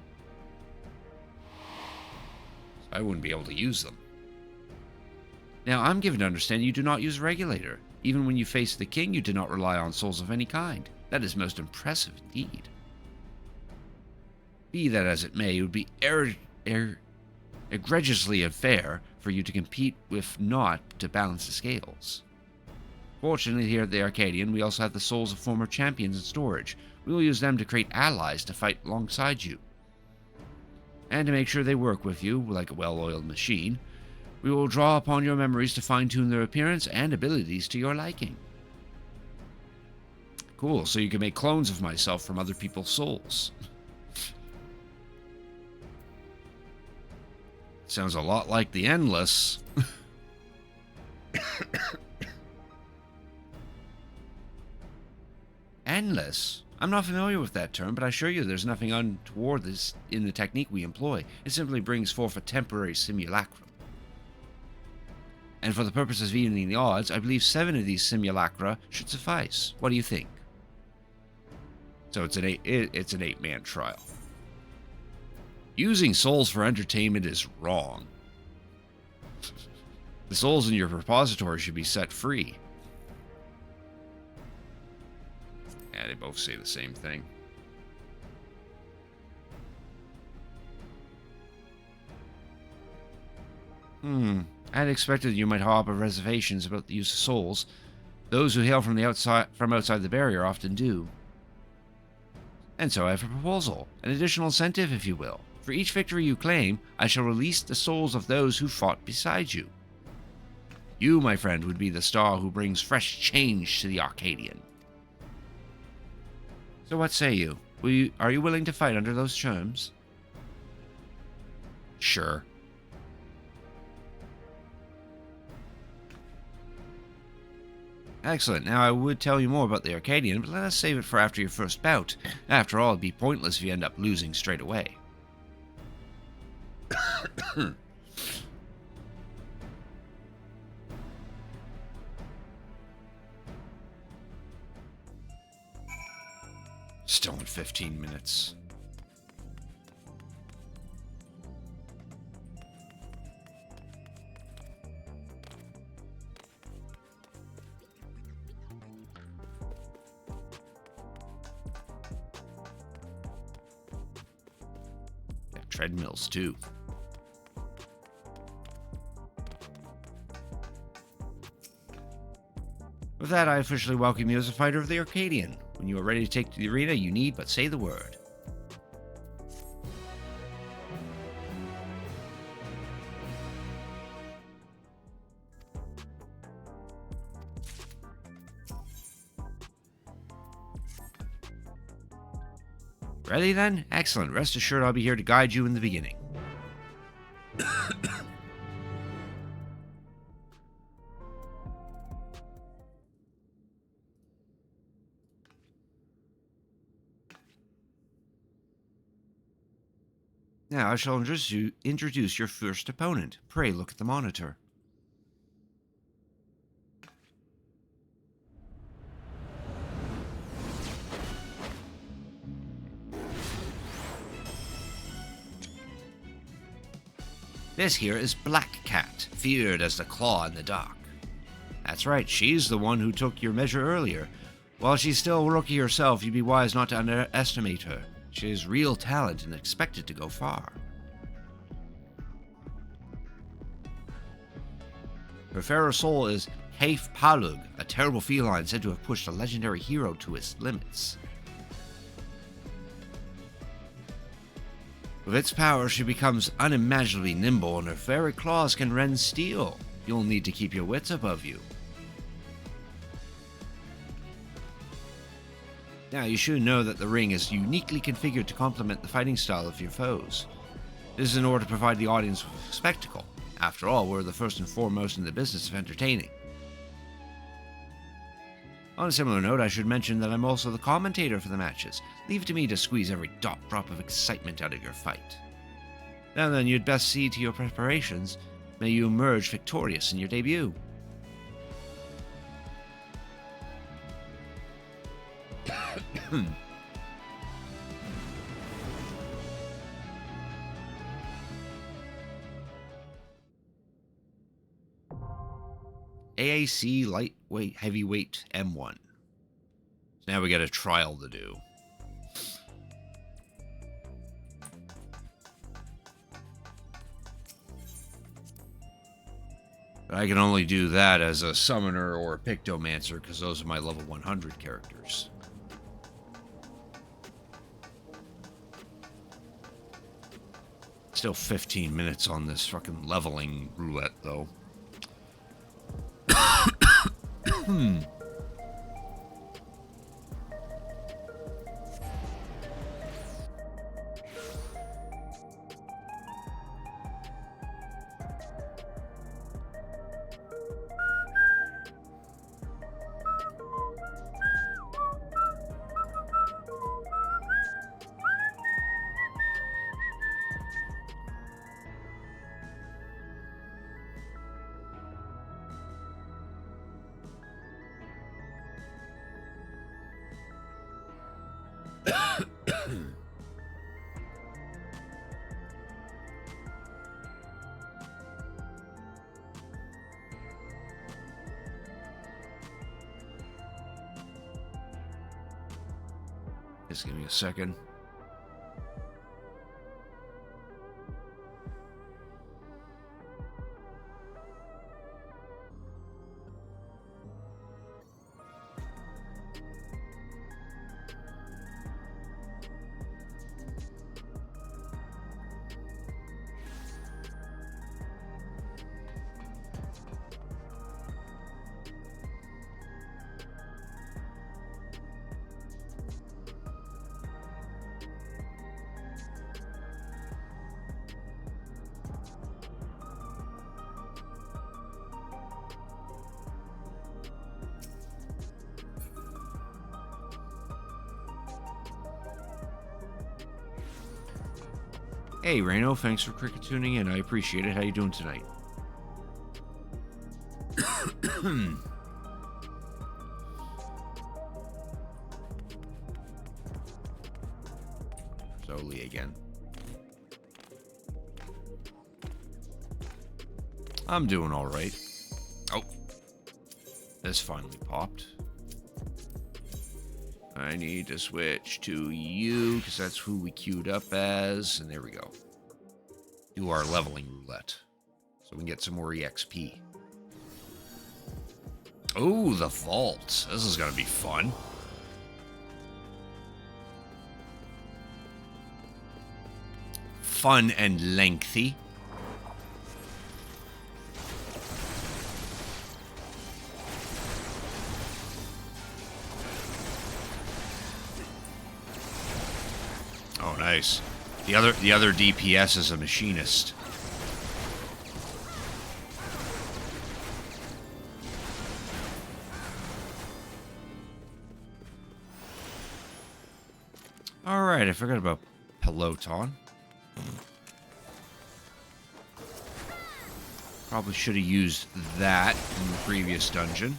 I wouldn't be able to use them. Now, I'm given to understand you do not use a regulator. Even when you face the king, you do not rely on souls of any kind. That is most impressive indeed. Be that as it may, it would be egregiously unfair for you to compete with naught to balance the scales. Fortunately, here at the Arcadian, we also have the souls of former champions in storage. We will use them to create allies to fight alongside you. And to make sure they work with you like a well-oiled machine, we will draw upon your memories to fine-tune their appearance and abilities to your liking. Cool, so you can make clones of myself from other people's souls. Sounds a lot like the Endless. Endless? I'm not familiar with that term, but I assure you there's nothing untoward this in the technique we employ. It simply brings forth a temporary simulacrum. And for the purposes of evening the odds, I believe 7 of these simulacra should suffice. What do you think? So it's an 8-man trial. Using souls for entertainment is wrong. The souls in your repository should be set free. Yeah, they both say the same thing. I had expected you might harbor reservations about the use of souls. Those who hail from outside the barrier often do. And so I have a proposal, an additional incentive, if you will. For each victory you claim, I shall release the souls of those who fought beside you. You, my friend, would be the star who brings fresh change to the Arcadian. So what say you? Are you willing to fight under those terms? Sure. Excellent. Now, I would tell you more about the Arcadian, but let us save it for after your first bout. After all, it'd be pointless if you end up losing straight away. Still in 15 minutes. Treadmills too. With that, I officially welcome you as a fighter of the Arcadian. When you are ready to take to the arena, you need but say the word. Ready then? Excellent. Rest assured I'll be here to guide you in the beginning. Now I shall introduce your first opponent. Pray look at the monitor. This here is Black Cat, feared as the Claw in the Dark. That's right, she's the one who took your measure earlier. While she's still a rookie herself, you'd be wise not to underestimate her. She has real talent and expected to go far. Her fairer soul is Haif Palug, a terrible feline said to have pushed a legendary hero to its limits. With its power, she becomes unimaginably nimble, and her fairy claws can rend steel. You'll need to keep your wits above you. Now, you should know that the ring is uniquely configured to complement the fighting style of your foes. This is in order to provide the audience with a spectacle. After all, we're the first and foremost in the business of entertaining. On a similar note, I should mention that I'm also the commentator for the matches. Leave it to me to squeeze every drop of excitement out of your fight. Now then, you'd best see to your preparations. May you emerge victorious in your debut. AAC lightweight heavyweight M1. So now we got a trial to do. But I can only do that as a summoner or a pictomancer because those are my level 100 characters. Still 15 minutes on this fucking leveling roulette, though. Just give me a second. Hey, Reno, thanks for cricket tuning in. I appreciate it. How you doing tonight? Solely again. I'm doing all right. Oh, this finally popped. I need to switch to you, because that's who we queued up as. And there we go. Do our leveling roulette. So we can get some more EXP. Oh, the vault. This is going to be fun. Fun and lengthy. Oh, nice. The other DPS is a machinist. All right, I forgot about Peloton. Probably should have used that in the previous dungeon.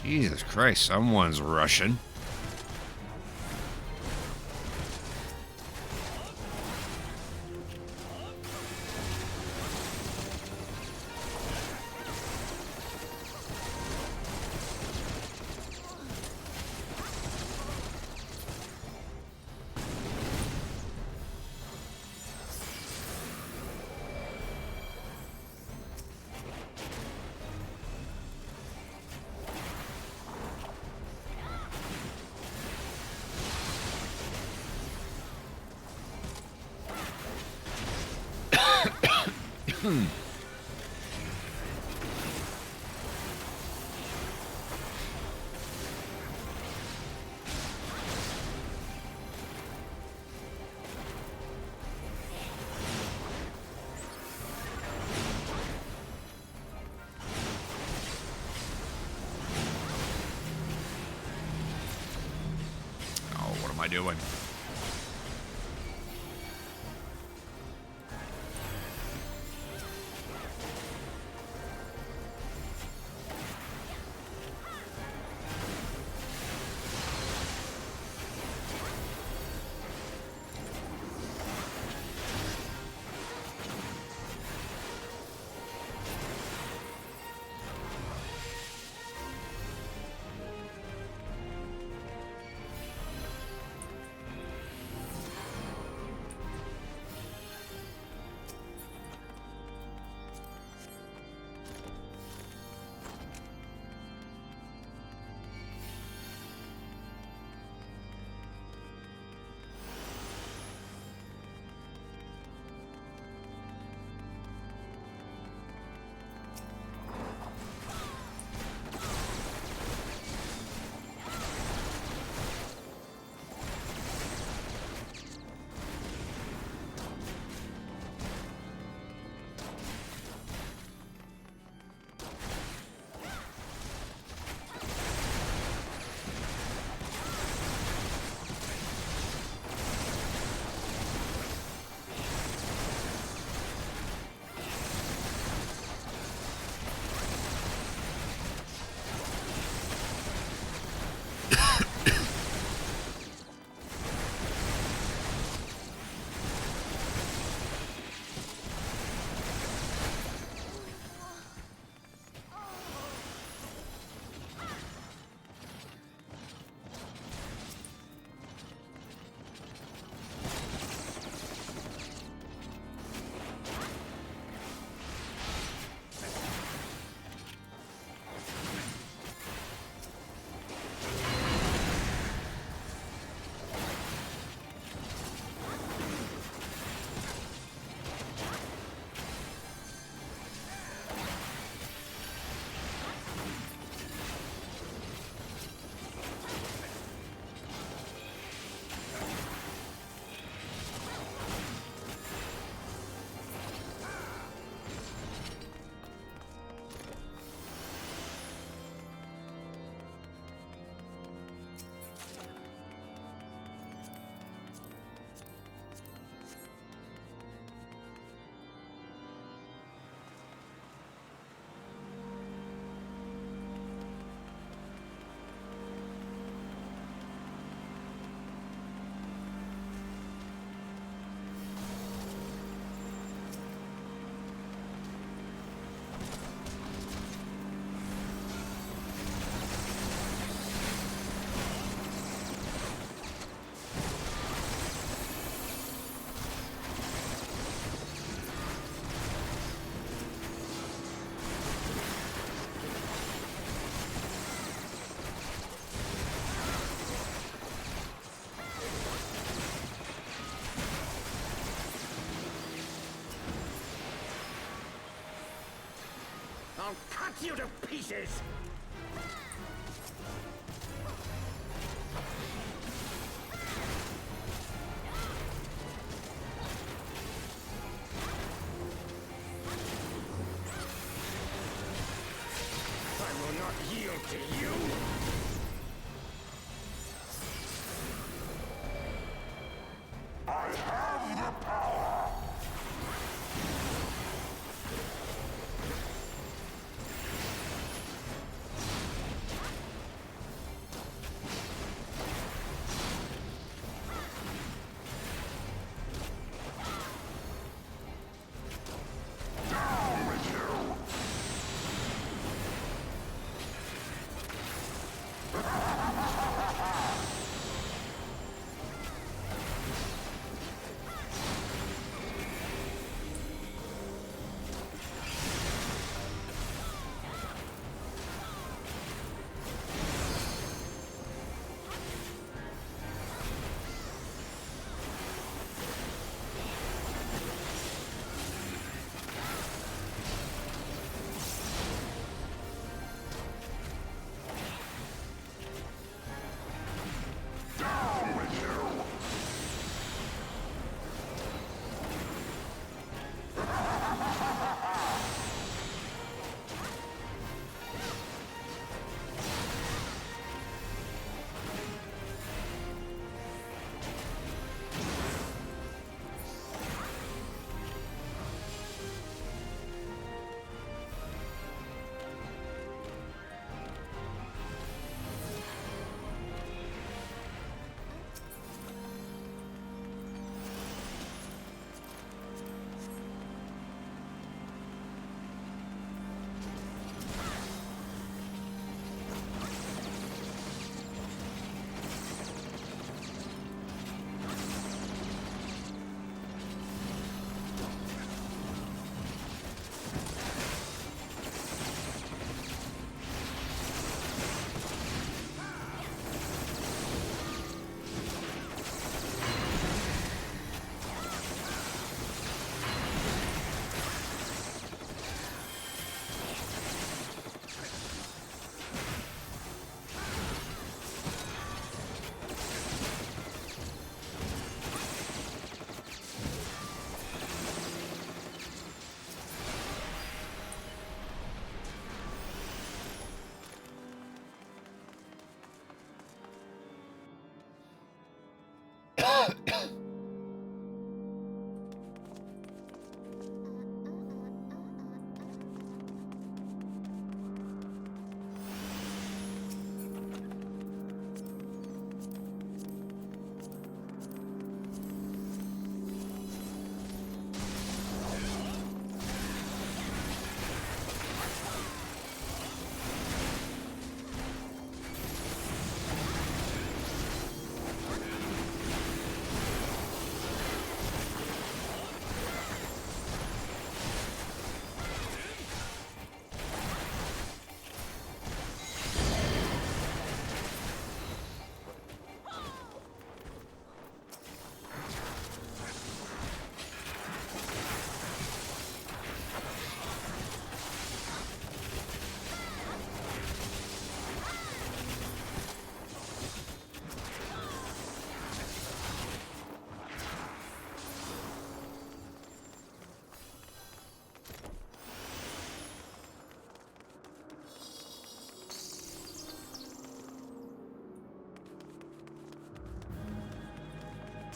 Jesus Christ, someone's rushing. What am I doing? I'll cut you to pieces! I will not yield to you! I have the power!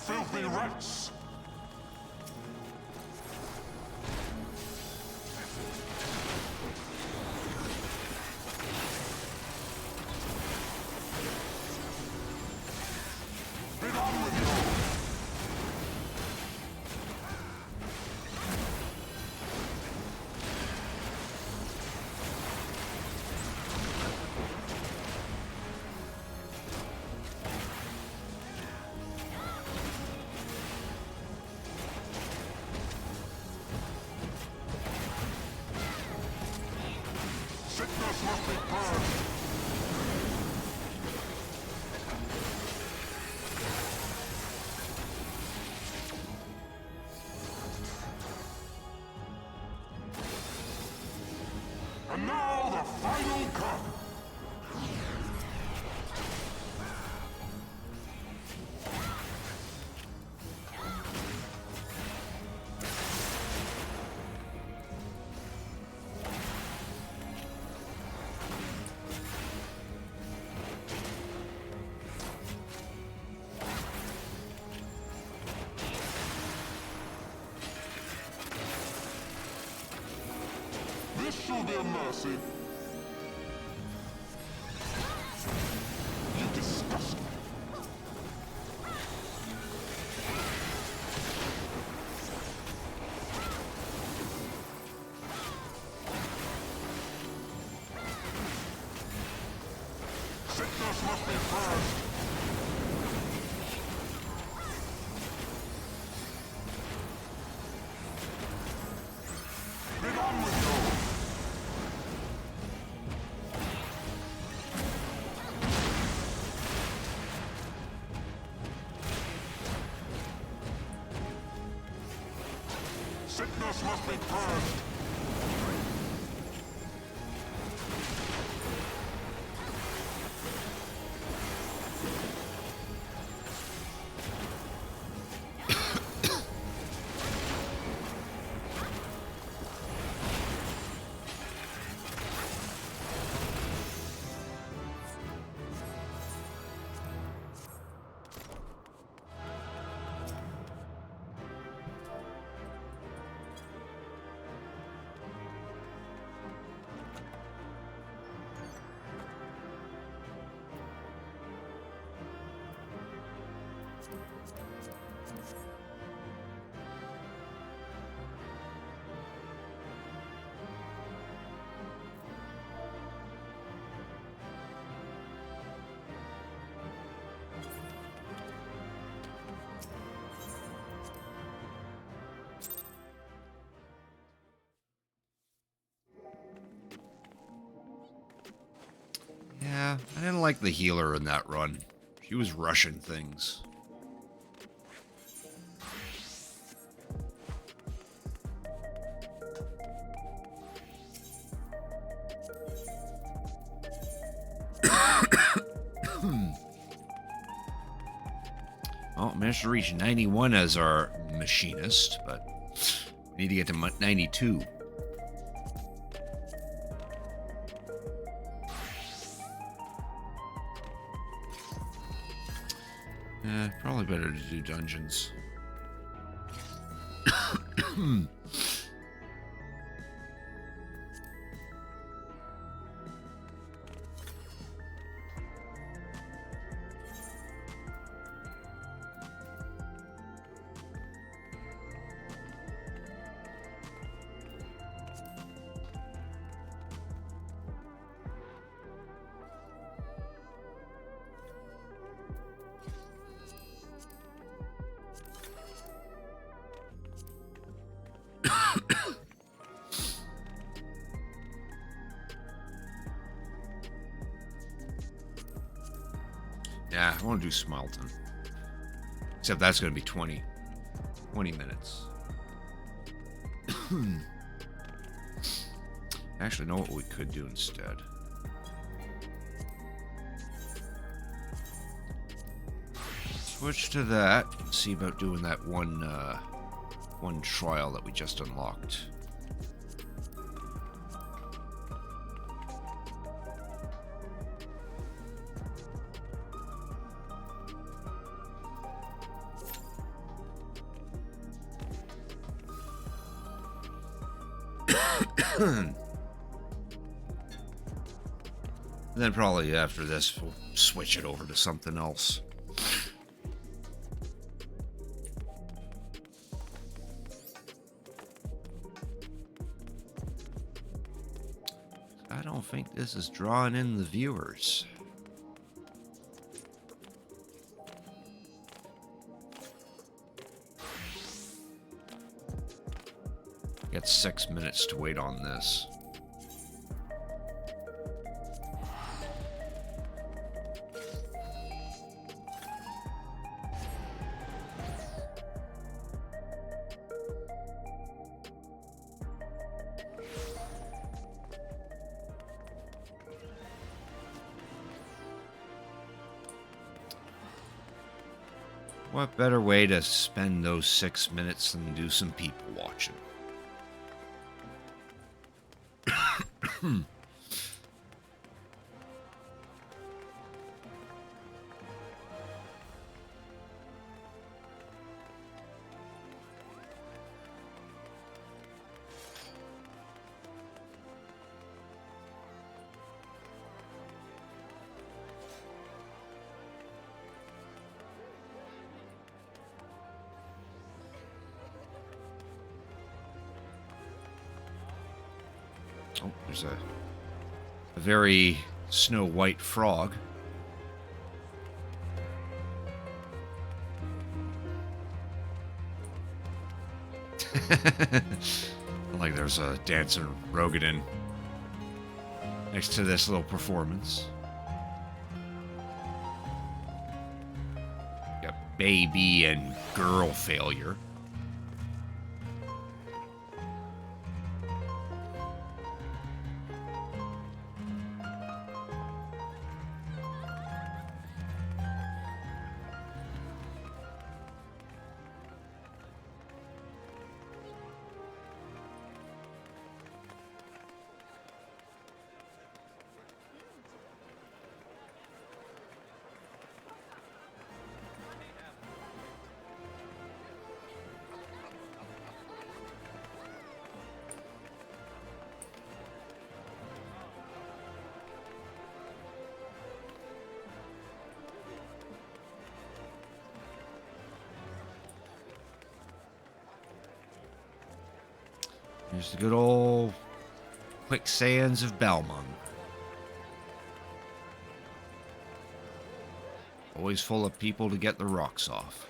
Filthy rats! Get on with you! Sickness must be purged! And now the final cup! This shall be a mercy. You disgust me. Sickness must be purged. Get on with you! Sickness must be purged. Yeah, I didn't like the healer in that run. She was rushing things. Oh, managed to reach 91 as our machinist, but we need to get to 92. Probably better to do dungeons. Yeah, I want to do Smelton. Except that's going to be 20 minutes. Actually, know what we could do instead? Switch to that and see about doing that one trial that we just unlocked. And then probably after this, we'll switch it over to something else. I don't think this is drawing in the viewers. Got 6 minutes to wait on this. What better way to spend those 6 minutes than do some people watching? Oh, there's a very Snow White frog. Like there's a dancer Rogadin next to this little performance. Got baby and girl failure. Here's the good old quicksands of Balmung. Always full of people to get the rocks off.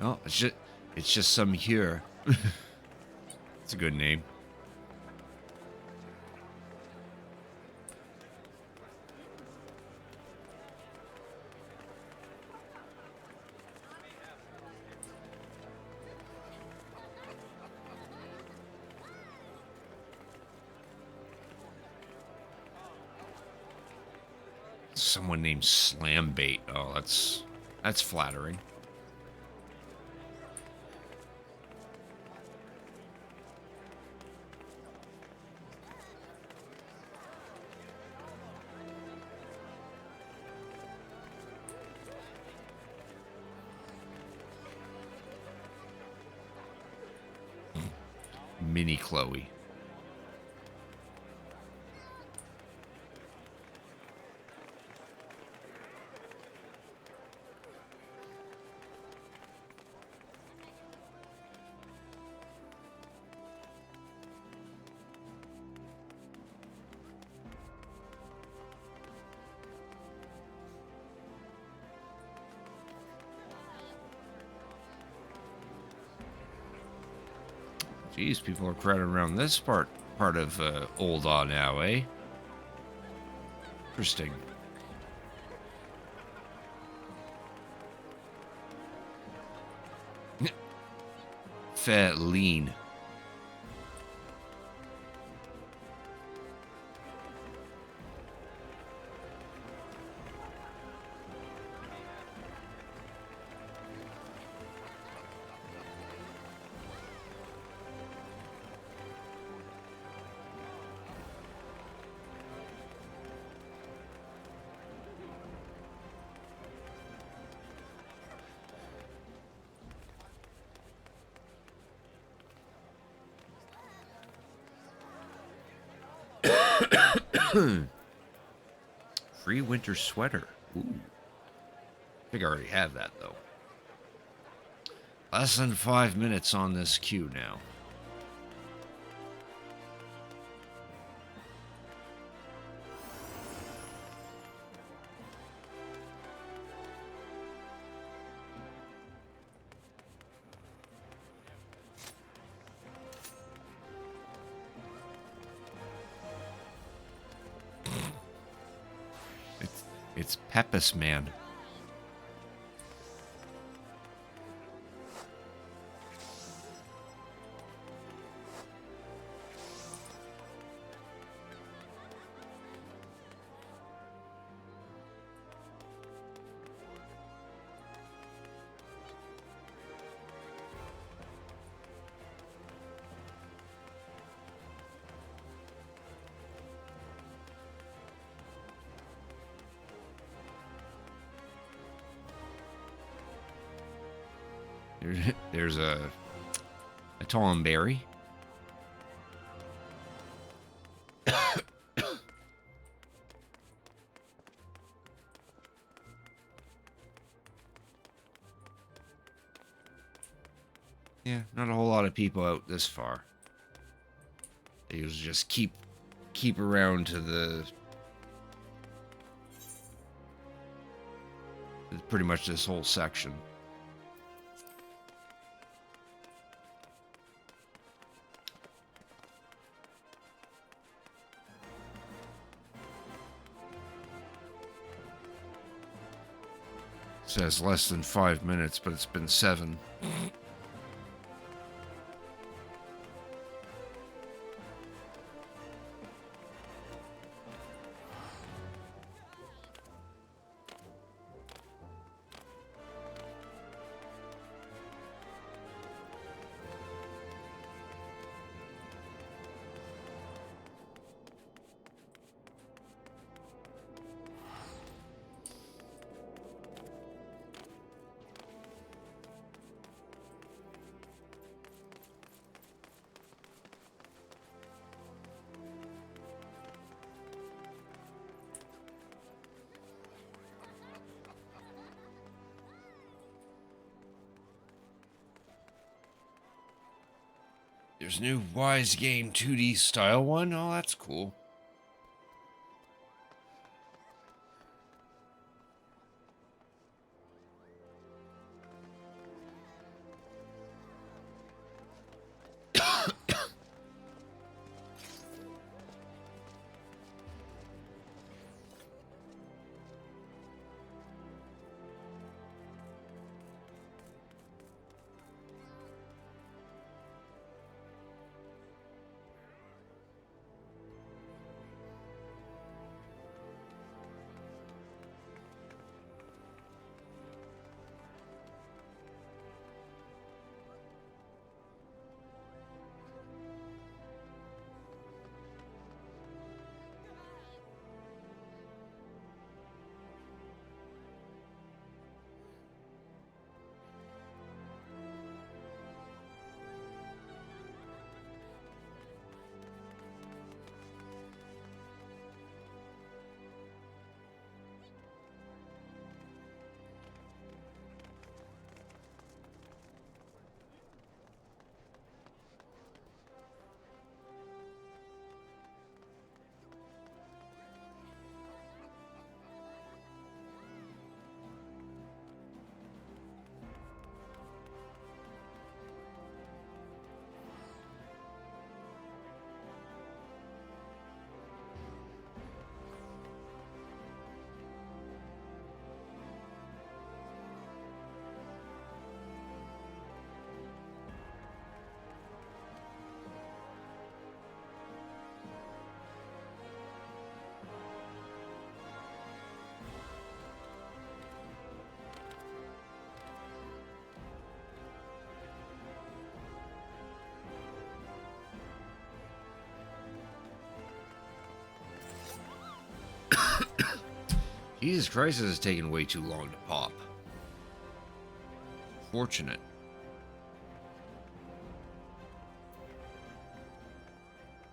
Oh, it's just some here. It's a good name. Someone named Slambait. Oh, that's flattering. Mini Chloe. Geez, people are crowded around this part of Old now, eh? Interesting. Fat lean. Free winter sweater. Ooh. I think I already have that, though. Less than 5 minutes on this queue now. It's Pepis Man. There's a Tom Berry. Yeah, not a whole lot of people out this far. They usually just keep around to the pretty much this whole section. Says less than 5 minutes, but it's been 7. There's a new Wise Game 2D style one. Oh, that's cool. Jesus Christ, this is taking way too long to pop. Fortunate.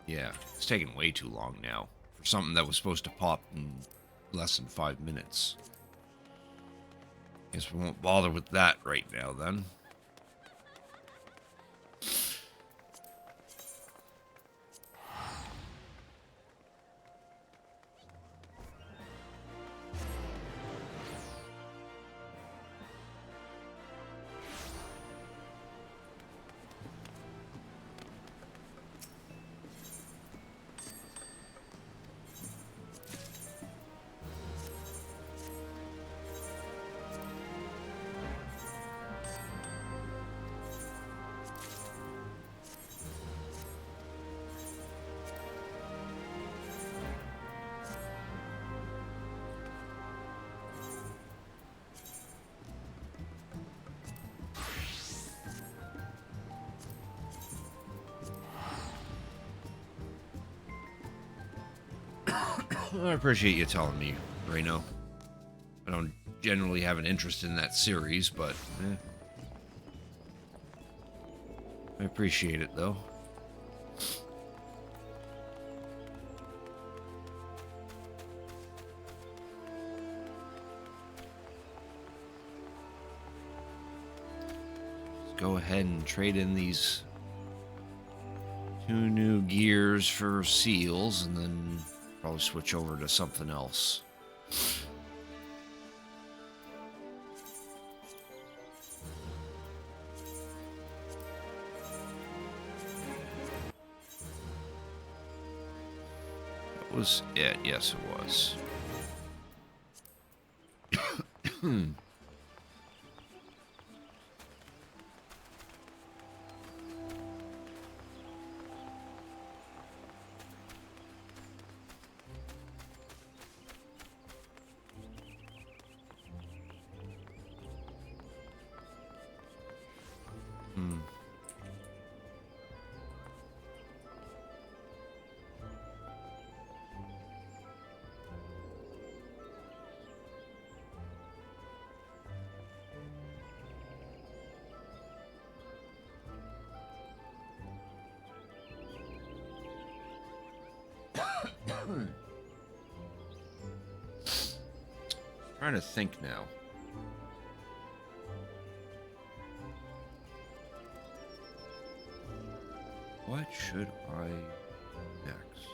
Yeah, it's taking way too long now for something that was supposed to pop in less than 5 minutes. Guess we won't bother with that right now then. I appreciate you telling me, Reno. I don't generally have an interest in that series, but I appreciate it, though. Let's go ahead and trade in these 2 new gears for seals, and then probably switch over to something else. That was it. Yes, it was. Trying to think now. What should I next?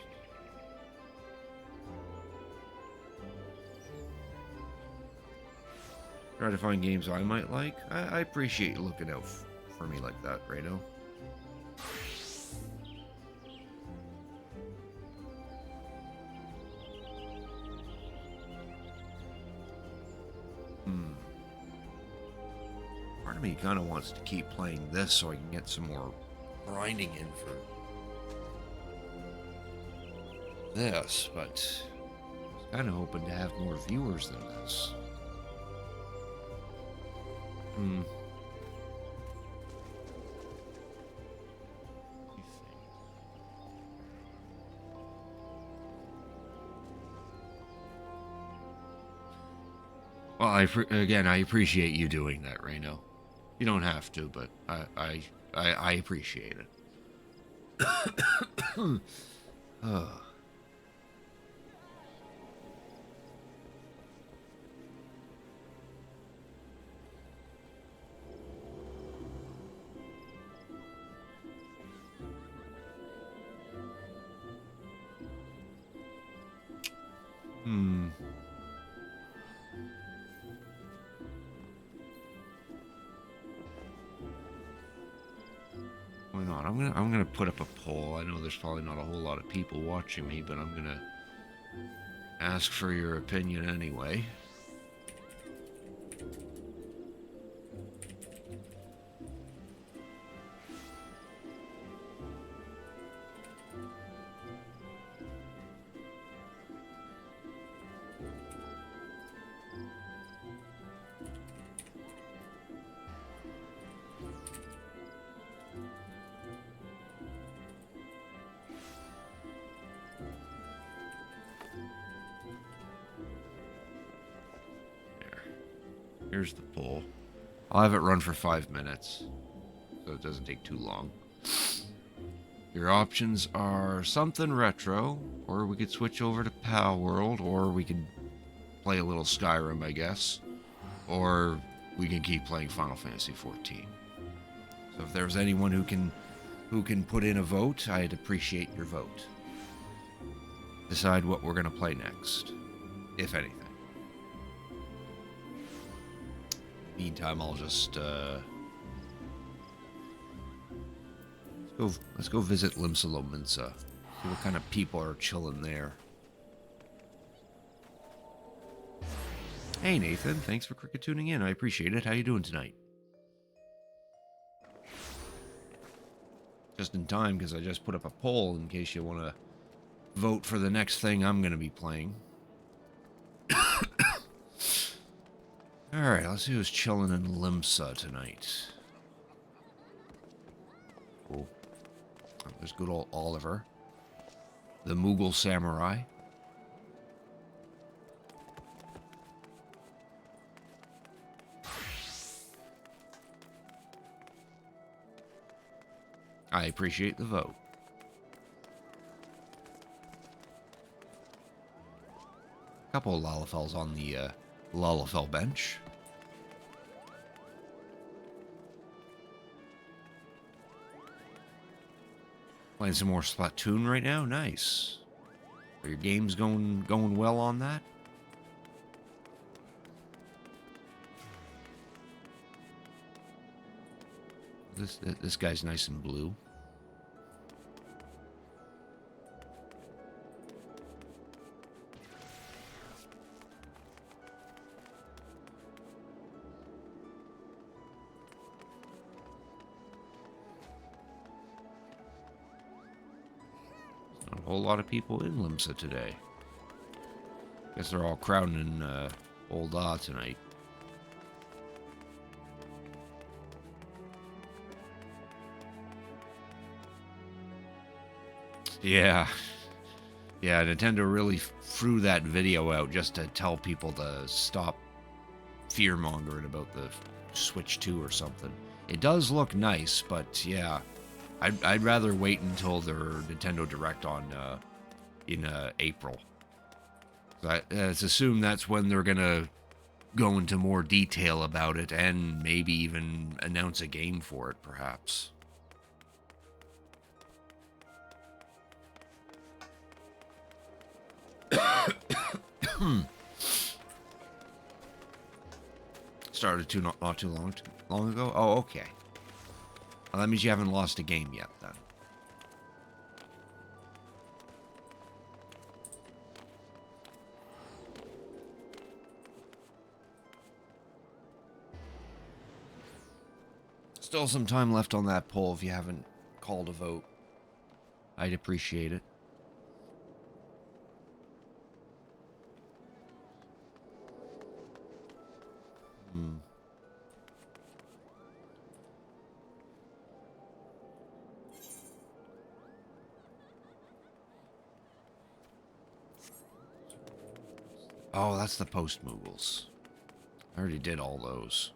Try to find games I might like. I appreciate you looking out for me like that, Reno. Part of me kind of wants to keep playing this so I can get some more grinding in for this, but I was kind of hoping to have more viewers than this. Well, I appreciate you doing that, Reno. You don't have to, but I appreciate it. Why not? I'm gonna put up a poll. I know there's probably not a whole lot of people watching me, but I'm gonna ask for your opinion anyway. Here's the poll. I'll have it run for 5 minutes, so it doesn't take too long. Your options are something retro, or we could switch over to Pal World, or we could play a little Skyrim, I guess, or we can keep playing Final Fantasy XIV. So if there's anyone who can put in a vote, I'd appreciate your vote. Decide what we're gonna play next, if anything. Meantime, I'll just let's go visit Limsa. See what kind of people are chilling there. Hey Nathan, thanks for cricket tuning in. I appreciate it. How you doing tonight? Just in time, because I just put up a poll in case you want to vote for the next thing I'm going to be playing. Alright, let's see who's chilling in Limsa tonight. Cool. Oh, there's good old Oliver. The Mughal Samurai. I appreciate the vote. A couple of Lalafels on the Lalafell bench. Playing some more Splatoon right now? Nice. Are your games going well on that? This guy's nice and blue. Not a whole lot of people in Limsa today. Guess they're all crowding in Old Ah tonight. Yeah. Yeah, Nintendo really threw that video out just to tell people to stop fear-mongering about the Switch 2 or something. It does look nice, but yeah, I'd rather wait until their Nintendo Direct in April. Let's assume that's when they're gonna go into more detail about it and maybe even announce a game for it, perhaps. Started not too long ago. Oh, okay. Well, that means you haven't lost a game yet, then. Still some time left on that poll if you haven't called a vote. I'd appreciate it. Oh, that's the post Moogles. I already did all those.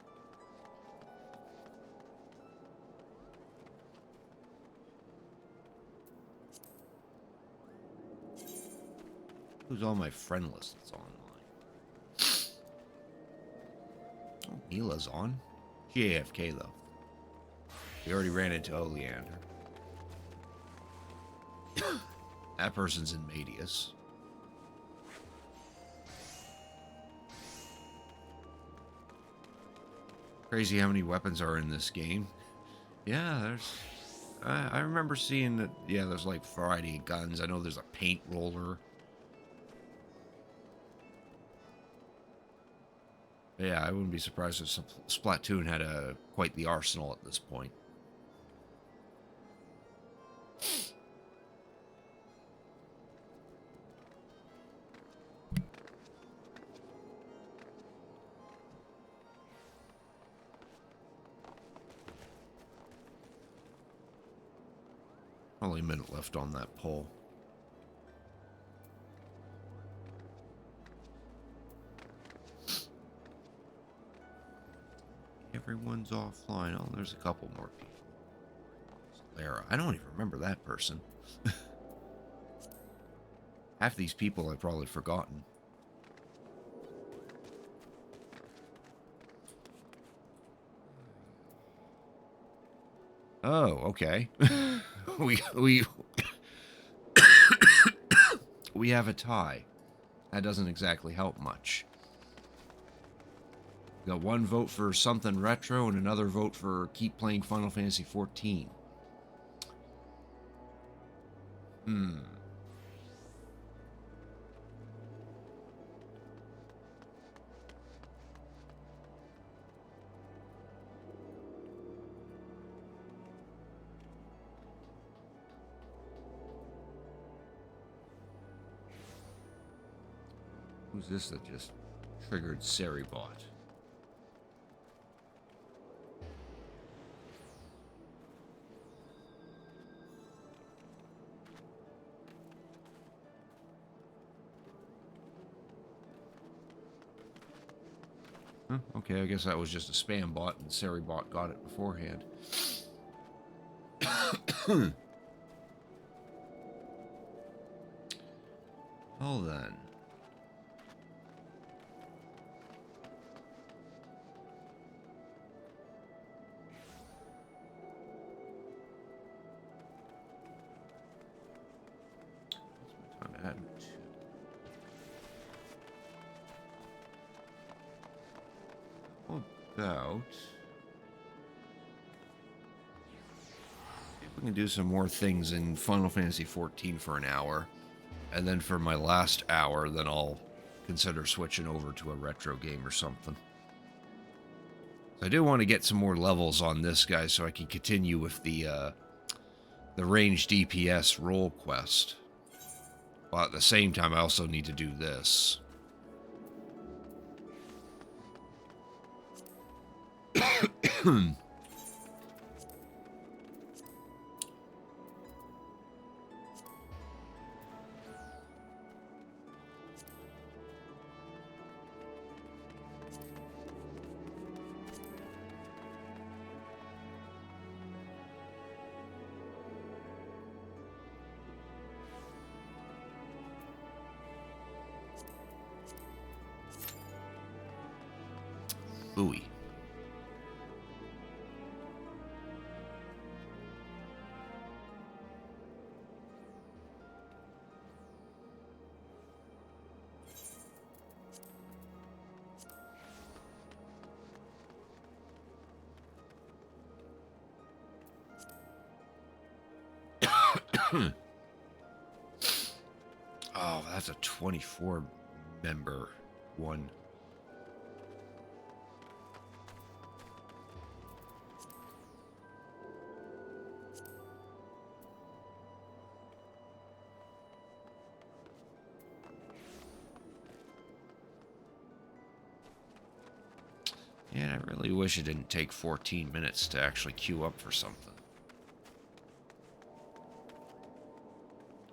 Who's on my friend list that's online? Oh, Mila's on. She AFK though. We already ran into Oleander. That person's in Medius. Crazy how many weapons are in this game. Yeah, there's... I remember seeing that, yeah, there's like variety of guns. I know there's a paint roller. Yeah, I wouldn't be surprised if Splatoon had quite the arsenal at this point. Only a minute left on that poll. Everyone's offline. Oh, there's a couple more people. Lara. I don't even remember that person. Half these people I've probably forgotten. Oh, okay. we we have a tie. That doesn't exactly help much. Got one vote for something retro and another vote for keep playing Final Fantasy XIV. Who's this that just triggered Seribot? Huh, okay, I guess that was just a spam bot and Seribot got it beforehand. Well then. What's my time at? About... See if we can do some more things in Final Fantasy XIV for an hour. And then for my last hour, then I'll consider switching over to a retro game or something. So I do want to get some more levels on this guy so I can continue with the ranged DPS role quest. While at the same time, I also need to do this. Ooey. Oh, that's a 24 member one. Yeah, I really wish it didn't take 14 minutes to actually queue up for something.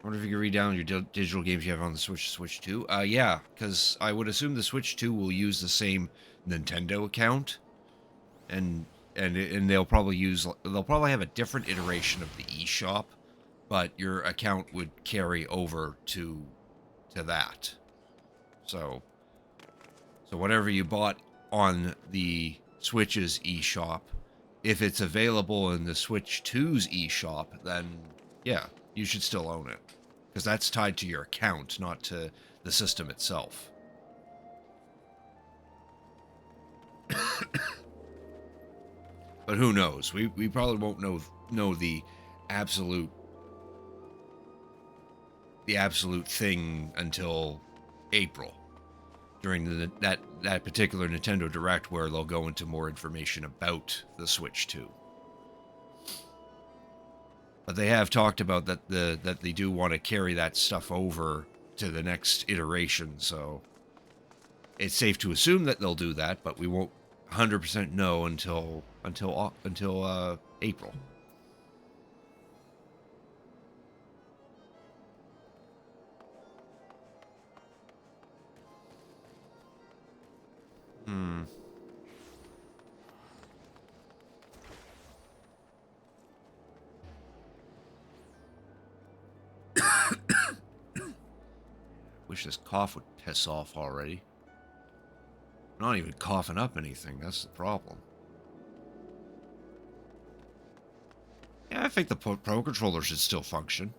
I wonder if you can read down your digital games you have on the Switch 2. Yeah, because I would assume the Switch 2 will use the same Nintendo account, and they'll probably have a different iteration of the eShop, but your account would carry over to that. So whatever you bought on the Switch's eShop, if it's available in the Switch 2's eShop, then yeah, you should still own it. Because that's tied to your account, not to the system itself. But who knows? We probably won't know the absolute thing until April, during that particular Nintendo Direct, where they'll go into more information about the Switch 2. But they have talked about that they do want to carry that stuff over to the next iteration, so it's safe to assume that they'll do that, but we won't 100% know until April. Wish this cough would piss off already. I'm not even coughing up anything. That's the problem. Yeah, I think the Pro Controller should still function.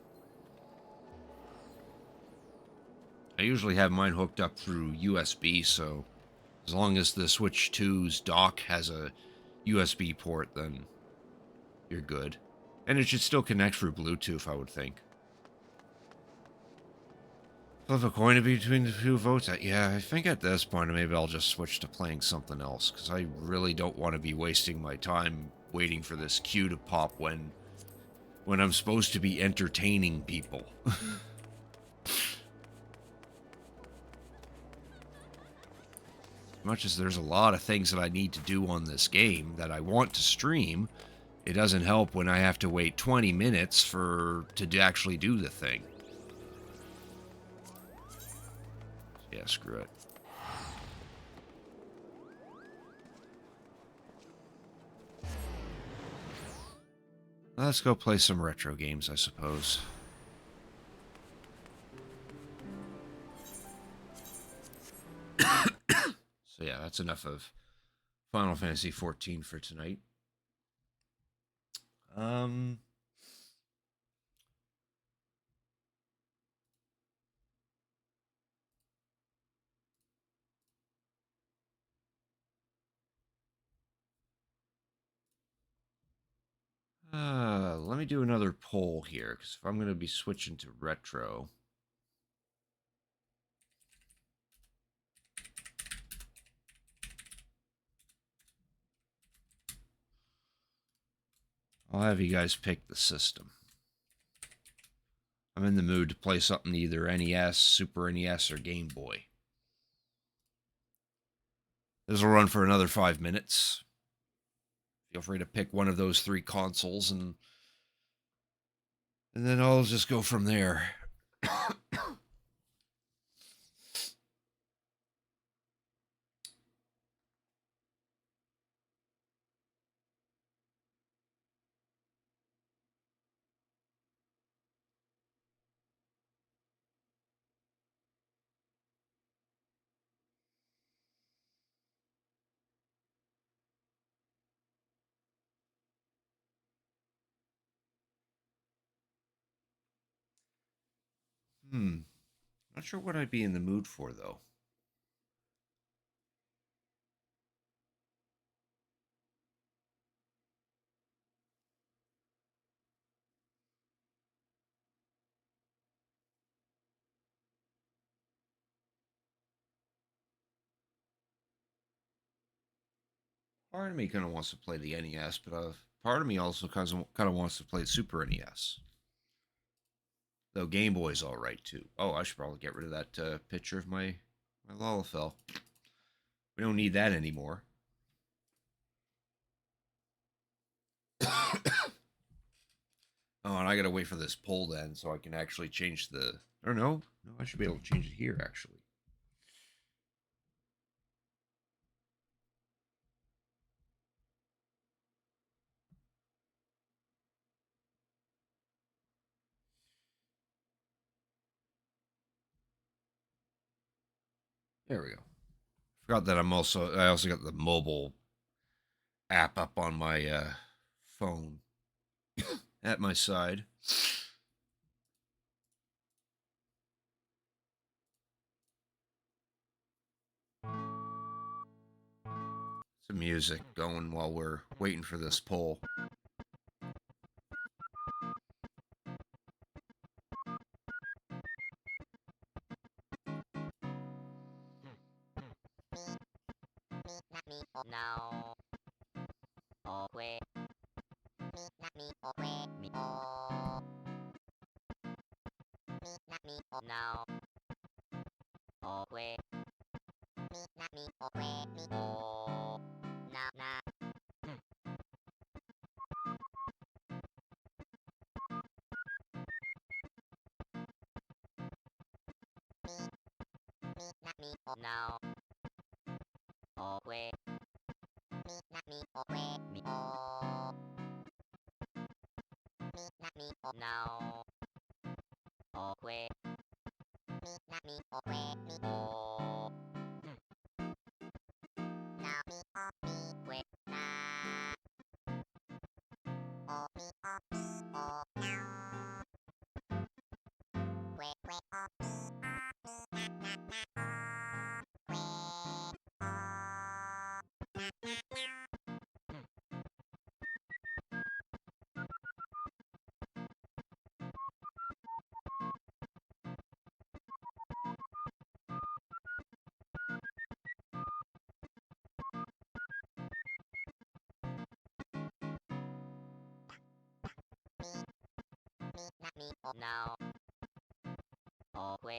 I usually have mine hooked up through USB, so as long as the Switch 2's dock has a USB port, then you're good. And it should still connect through Bluetooth, I would think. Flip a coin between the two votes? Yeah, I think at this point maybe I'll just switch to playing something else, because I really don't want to be wasting my time waiting for this queue to pop when I'm supposed to be entertaining people. As much as there's a lot of things that I need to do on this game that I want to stream, it doesn't help when I have to wait 20 minutes to actually do the thing. Yeah, screw it. Let's go play some retro games, I suppose. So yeah, that's enough of Final Fantasy XIV for tonight. Let me do another poll here, because if I'm going to be switching to retro, I'll have you guys pick the system. I'm in the mood to play something either NES, Super NES, or Game Boy. This will run for another 5 minutes. Feel free to pick one of those 3 consoles, and then I'll just go from there. Not sure what I'd be in the mood for, though. Part of me kind of wants to play the NES, but part of me also kind of wants to play Super NES. Though Game Boy's all right too. Oh, I should probably get rid of that picture of my Lalafell. We don't need that anymore. Oh, and I gotta wait for this poll then, so I can actually change the. Or no, I should be able to change it here actually. There we go. Forgot that I also got the mobile app up on my phone at my side. Some music going while we're waiting for this poll. Now, oh wait, me not me, oh wait, me oh, me not me, oh now, oh wait, me not me, oh wait, me oh, now now, me not me, oh now, oh wait, me not me, oh wait, me oh, me not me, oh now, oh wait, Me, not me, oh, wait, me, oh. Now me, oh, me, wait, nah. Oh, me, oh, me, oh, now. Wait, wait, oh, me, oh, me, nah, nah, nah, oh. Wait, oh, nah, nah, nah. Me, not me, oh, now. Oh, wait.